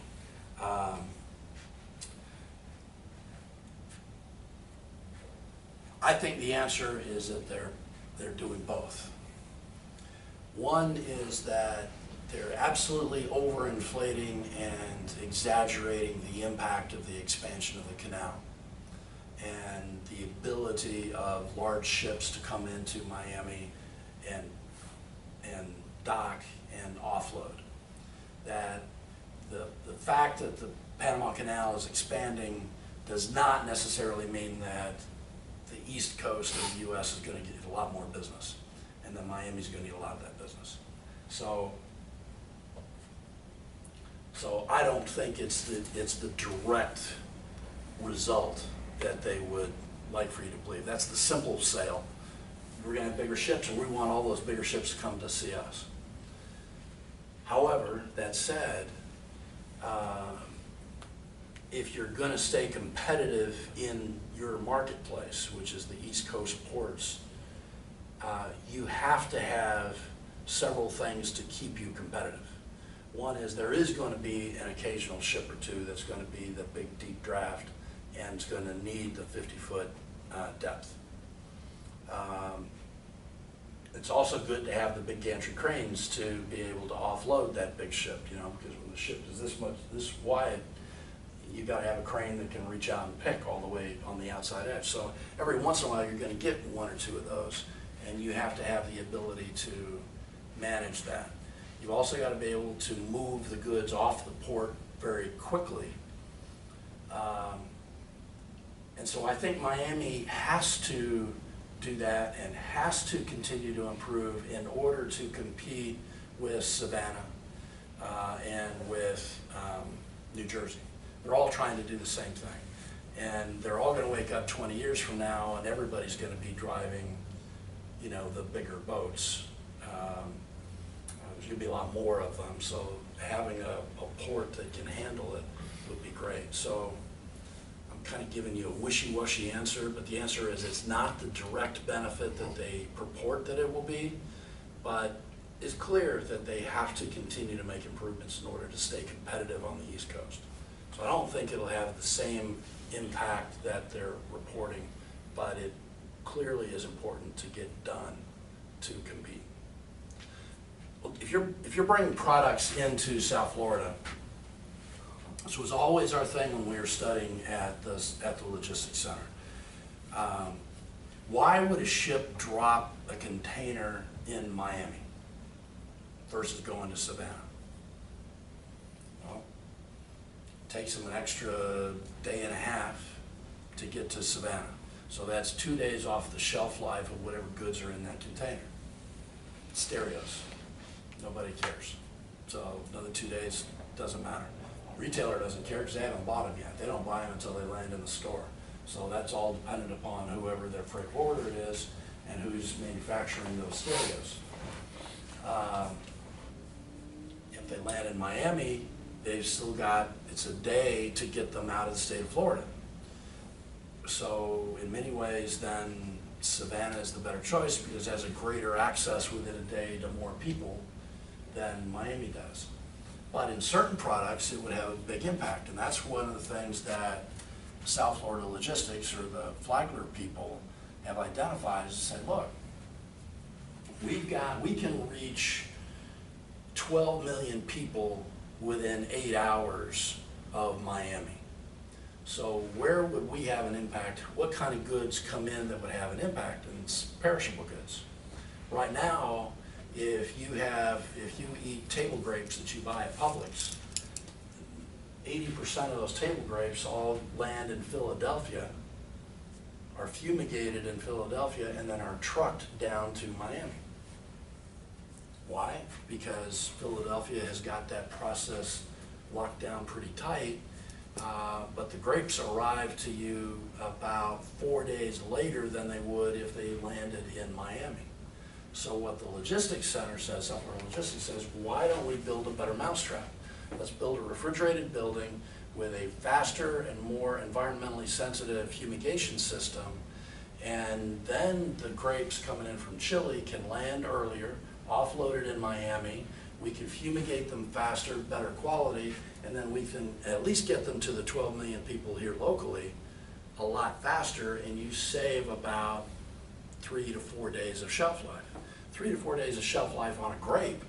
I think the answer is that they're doing both. One is that they're absolutely overinflating and exaggerating the impact of the expansion of the canal and the ability of large ships to come into Miami and dock and offload. That the fact that the Panama Canal is expanding does not necessarily mean that the east coast of the U.S. is going to get a lot more business, and that Miami's going to need a lot of that business. So I don't think it's the direct result that they would like for you to believe. That's the simple sale. We're going to have bigger ships, and we want all those bigger ships to come to see us. However, that said, if you're going to stay competitive in your marketplace, which is the East Coast ports, you have to have several things to keep you competitive. One is there is going to be an occasional ship or two that's going to be the big deep draft and it's going to need the 50-foot depth. It's also good to have the big gantry cranes to be able to offload that big ship, you know, because when the ship is this wide, you got to have a crane that can reach out and pick all the way on the outside edge. So every once in a while you're going to get one or two of those, and you have to have the ability to manage that. You've also got to be able to move the goods off the port very quickly. And so I think Miami has to do that and has to continue to improve in order to compete with Savannah and with New Jersey. They're all trying to do the same thing. And they're all going to wake up 20 years from now and everybody's going to be driving, you know, the bigger boats. There's going to be a lot more of them, so having a port that can handle it would be great. So I'm kind of giving you a wishy-washy answer, but the answer is it's not the direct benefit that they purport that it will be, but it's clear that they have to continue to make improvements in order to stay competitive on the East Coast. So I don't think it'll have the same impact that they're reporting, but it clearly is important to get done to compete. If you're bringing products into South Florida, this was always our thing when we were studying at the logistics center. Why would a ship drop a container in Miami versus going to Savannah? Well, it takes them an extra day and a half to get to Savannah. So that's 2 days off the shelf life of whatever goods are in that container. Stereos. Nobody cares. So another 2 days doesn't matter. Retailer doesn't care because they haven't bought them yet. They don't buy them until they land in the store. So that's all dependent upon whoever their freight forwarder is and who's manufacturing those stereos. If they land in Miami, they've still got, it's a day to get them out of the state of Florida. So in many ways then Savannah is the better choice because it has a greater access within a day to more people than Miami does. But in certain products, it would have a big impact, and that's one of the things that South Florida Logistics or the Flagler people have identified is to say, look, we can reach 12 million people within 8 hours of Miami. So where would we have an impact? What kind of goods come in that would have an impact? And it's perishable goods. Right now, if you eat table grapes that you buy at Publix, 80% of those table grapes all land in Philadelphia, are fumigated in Philadelphia, and then are trucked down to Miami. Why? Because Philadelphia has got that process locked down pretty tight, but the grapes arrive to you about 4 days later than they would if they landed in Miami. So what the logistics center says, South Florida Logistics says, why don't we build a better mousetrap? Let's build a refrigerated building with a faster and more environmentally sensitive fumigation system, and then the grapes coming in from Chile can land earlier, offloaded in Miami, we can fumigate them faster, better quality, and then we can at least get them to the 12 million people here locally a lot faster, and you save about 3 to 4 days of shelf life. 3 to 4 days of shelf life on a grape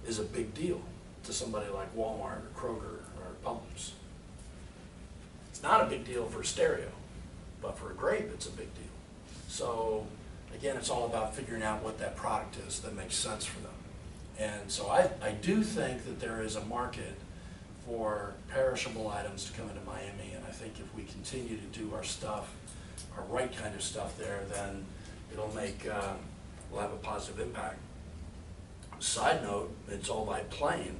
is a big deal to somebody like Walmart or Kroger or Publix. It's not a big deal for a stereo, but for a grape it's a big deal. So again, it's all about figuring out what that product is that makes sense for them. And so I do think that there is a market for perishable items to come into Miami, and I think if we continue to do our stuff, our right kind of stuff there, then it'll make, we'll have a positive impact. Side note, it's all by plane,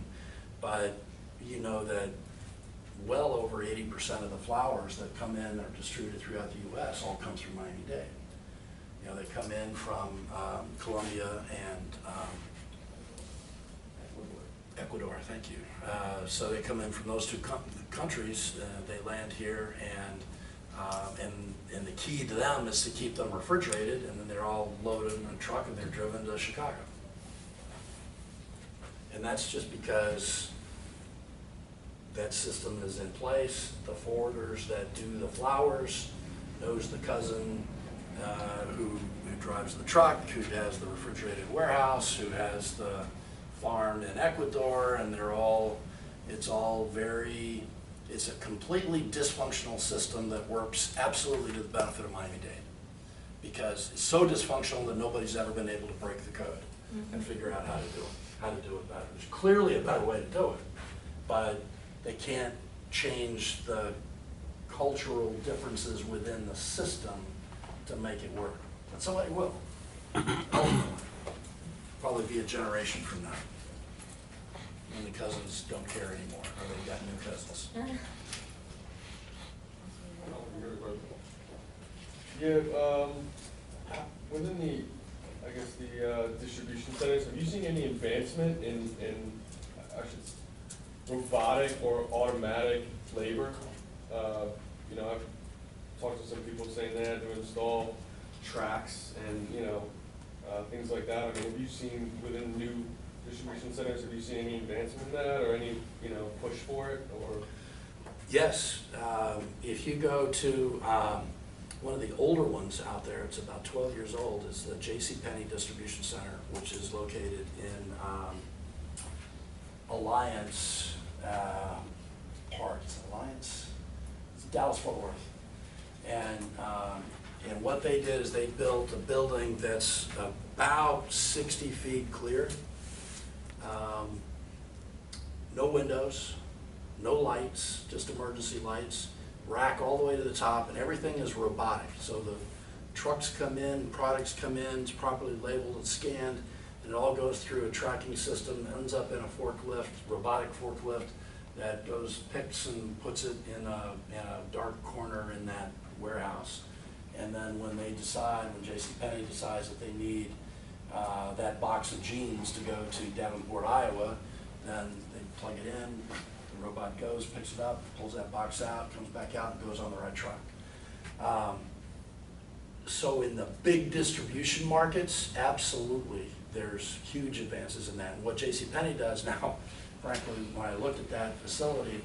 but you know that well over 80% of the flowers that come in or distributed throughout the U.S. all come through Miami-Dade. You know, they come in from Colombia and Ecuador, thank you. So they come in from those two countries, they land here, and the key to them is to keep them refrigerated, and then they're all loaded in a truck and they're driven to Chicago. And that's just because that system is in place. The forwarders that do the flowers knows the cousin who drives the truck, who has the refrigerated warehouse, who has the farm in Ecuador, and it's a completely dysfunctional system that works absolutely to the benefit of Miami-Dade. Because it's so dysfunctional that nobody's ever been able to break the code and figure out how to do it better. There's clearly a better way to do it, but they can't change the cultural differences within the system to make it work. But somebody will. Probably be a generation from now, when the cousins don't care anymore, or they got new cousins. Yeah, within the, I guess, the distribution centers, have you seen any advancement in robotic or automatic labor? You know, I've talked to some people saying they had to install tracks and, things like that. I mean, have you seen within new distribution centers, have you seen any advancement in that or any, push for it or? Yes, if you go to one of the older ones out there, it's about 12 years old, is the JCPenney Distribution Center, which is located in Alliance Alliance, it's Dallas-Fort Worth. And what they did is they built a building that's about 60 feet clear, no windows, no lights, just emergency lights, rack all the way to the top, and everything is robotic. So the trucks come in, products come in, it's properly labeled and scanned, and it all goes through a tracking system, ends up in a forklift, robotic forklift, that goes, picks and puts it in a dark corner in that warehouse. And then when JCPenney decides that they need that box of jeans to go to Davenport, Iowa, then they plug it in, the robot goes, picks it up, pulls that box out, comes back out, and goes on the right truck. So in the big distribution markets, absolutely, there's huge advances in that. And what JCPenney does now, frankly, when I looked at that facility,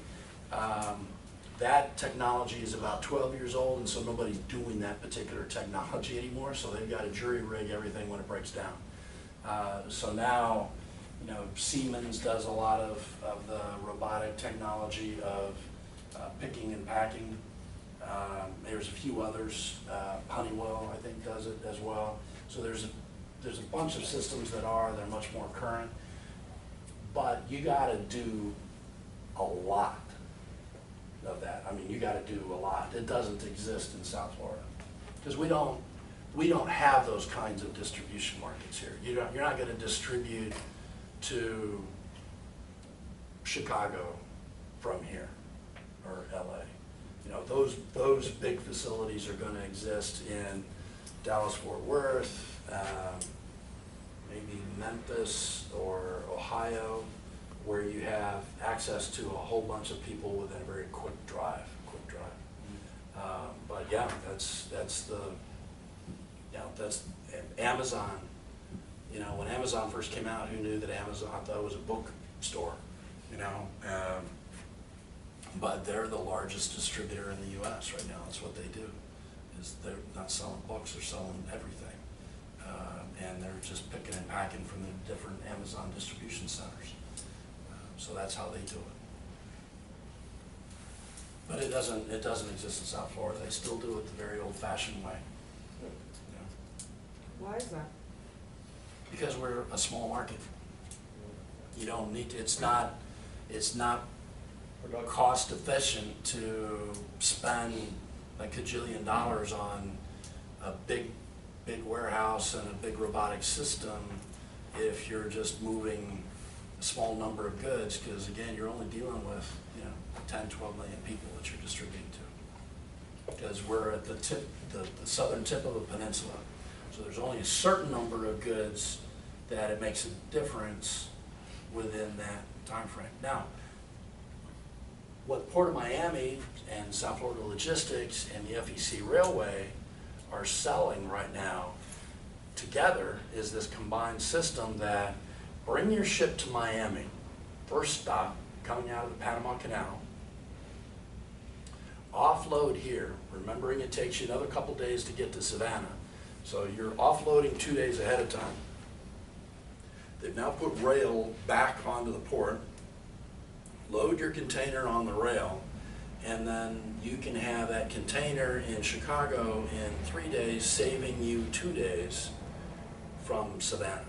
that technology is about 12 years old, and so nobody's doing that particular technology anymore, so they've got to jury rig everything when it breaks down. So now, Siemens does a lot of the robotic technology of picking and packing. There's a few others. Honeywell, I think, does it as well. So there's a bunch of systems that are much more current, but you got to do a lot of that. I mean, you got to do a lot. It doesn't exist in South Florida because we don't have those kinds of distribution markets here. You're not going to distribute to Chicago from here or LA. Those big facilities are going to exist in Dallas-Fort Worth, maybe Memphis or Ohio, where you have access to a whole bunch of people within a very quick drive. But yeah, that's Amazon. When Amazon first came out, who knew that Amazon? I thought it was a book store, but they're the largest distributor in the U.S. right now. That's what they do. Is they're not selling books, they're selling everything. And they're just picking and packing from the different Amazon distribution centers. So that's how they do it. But it doesn't exist in South Florida. They still do it the very old-fashioned way. Why is that? Because we're a small market. You don't need to, it's not cost efficient to spend a $1 gajillion on a big warehouse and a big robotic system if you're just moving a small number of goods, because again, you're only dealing with 10, 12 million people that you're distributing to. Because we're at the southern tip of a peninsula. So there's only a certain number of goods that it makes a difference within that time frame. Now, what Port of Miami and South Florida Logistics and the FEC Railway are selling right now together is this combined system that bring your ship to Miami, first stop, coming out of the Panama Canal, offload here, remembering it takes you another couple days to get to Savannah, so you're offloading 2 days ahead of time. They've now put rail back onto the port, load your container on the rail, and then you can have that container in Chicago in 3 days, saving you 2 days from Savannah.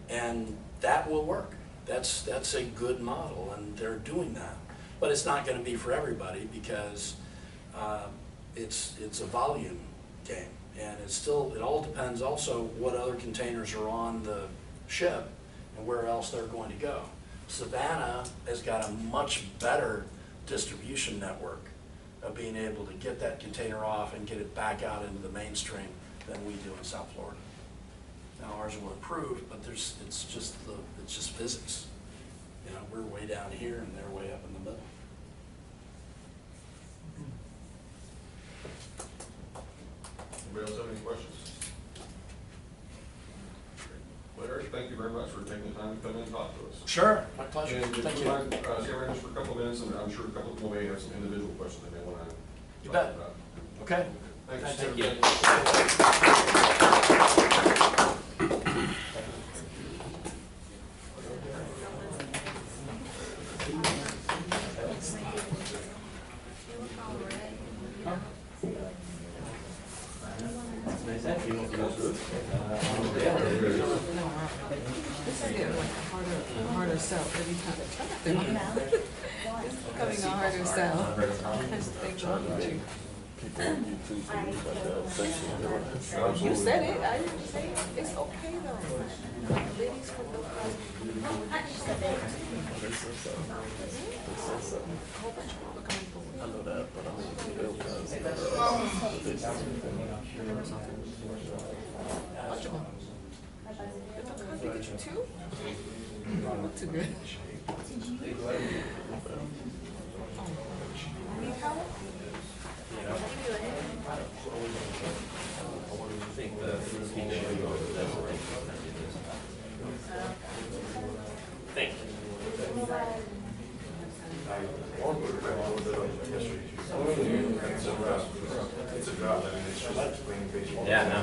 And that will work. That's a good model, and they're doing that. But it's not going to be for everybody because it's a volume game, and it all depends also what other containers are on the ship and where else they're going to go. Savannah has got a much better distribution network of being able to get that container off and get it back out into the mainstream than we do in South Florida. Now ours will improve, but it's just physics. You know, we're way down here and they're way up in the middle. Anybody else have any questions? Well, Eric, thank you very much for taking the time to come in and talk to us. Sure, my pleasure. And if Thank you you. mind, stay around just for a couple of minutes, and I'm sure a couple of people may have some individual questions they may want to You talk bet. about. Okay. Thanks. Thank you. This is getting like a harder sell every time. It's becoming a harder sell. That's the thing wrong with you. People on YouTube and stuff like that, thank you. You said it, I didn't say it. It's okay though. Ladies with the They said so. They said so. a whole bunch of people coming forward. I know that, but I mean, it was, they said something. Bunch of them. It's okay to get you two. You don't look too good. Need help? Thank you. It's a job, I mean, it's just explaining baseball. Yeah, no.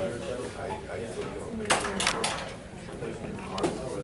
I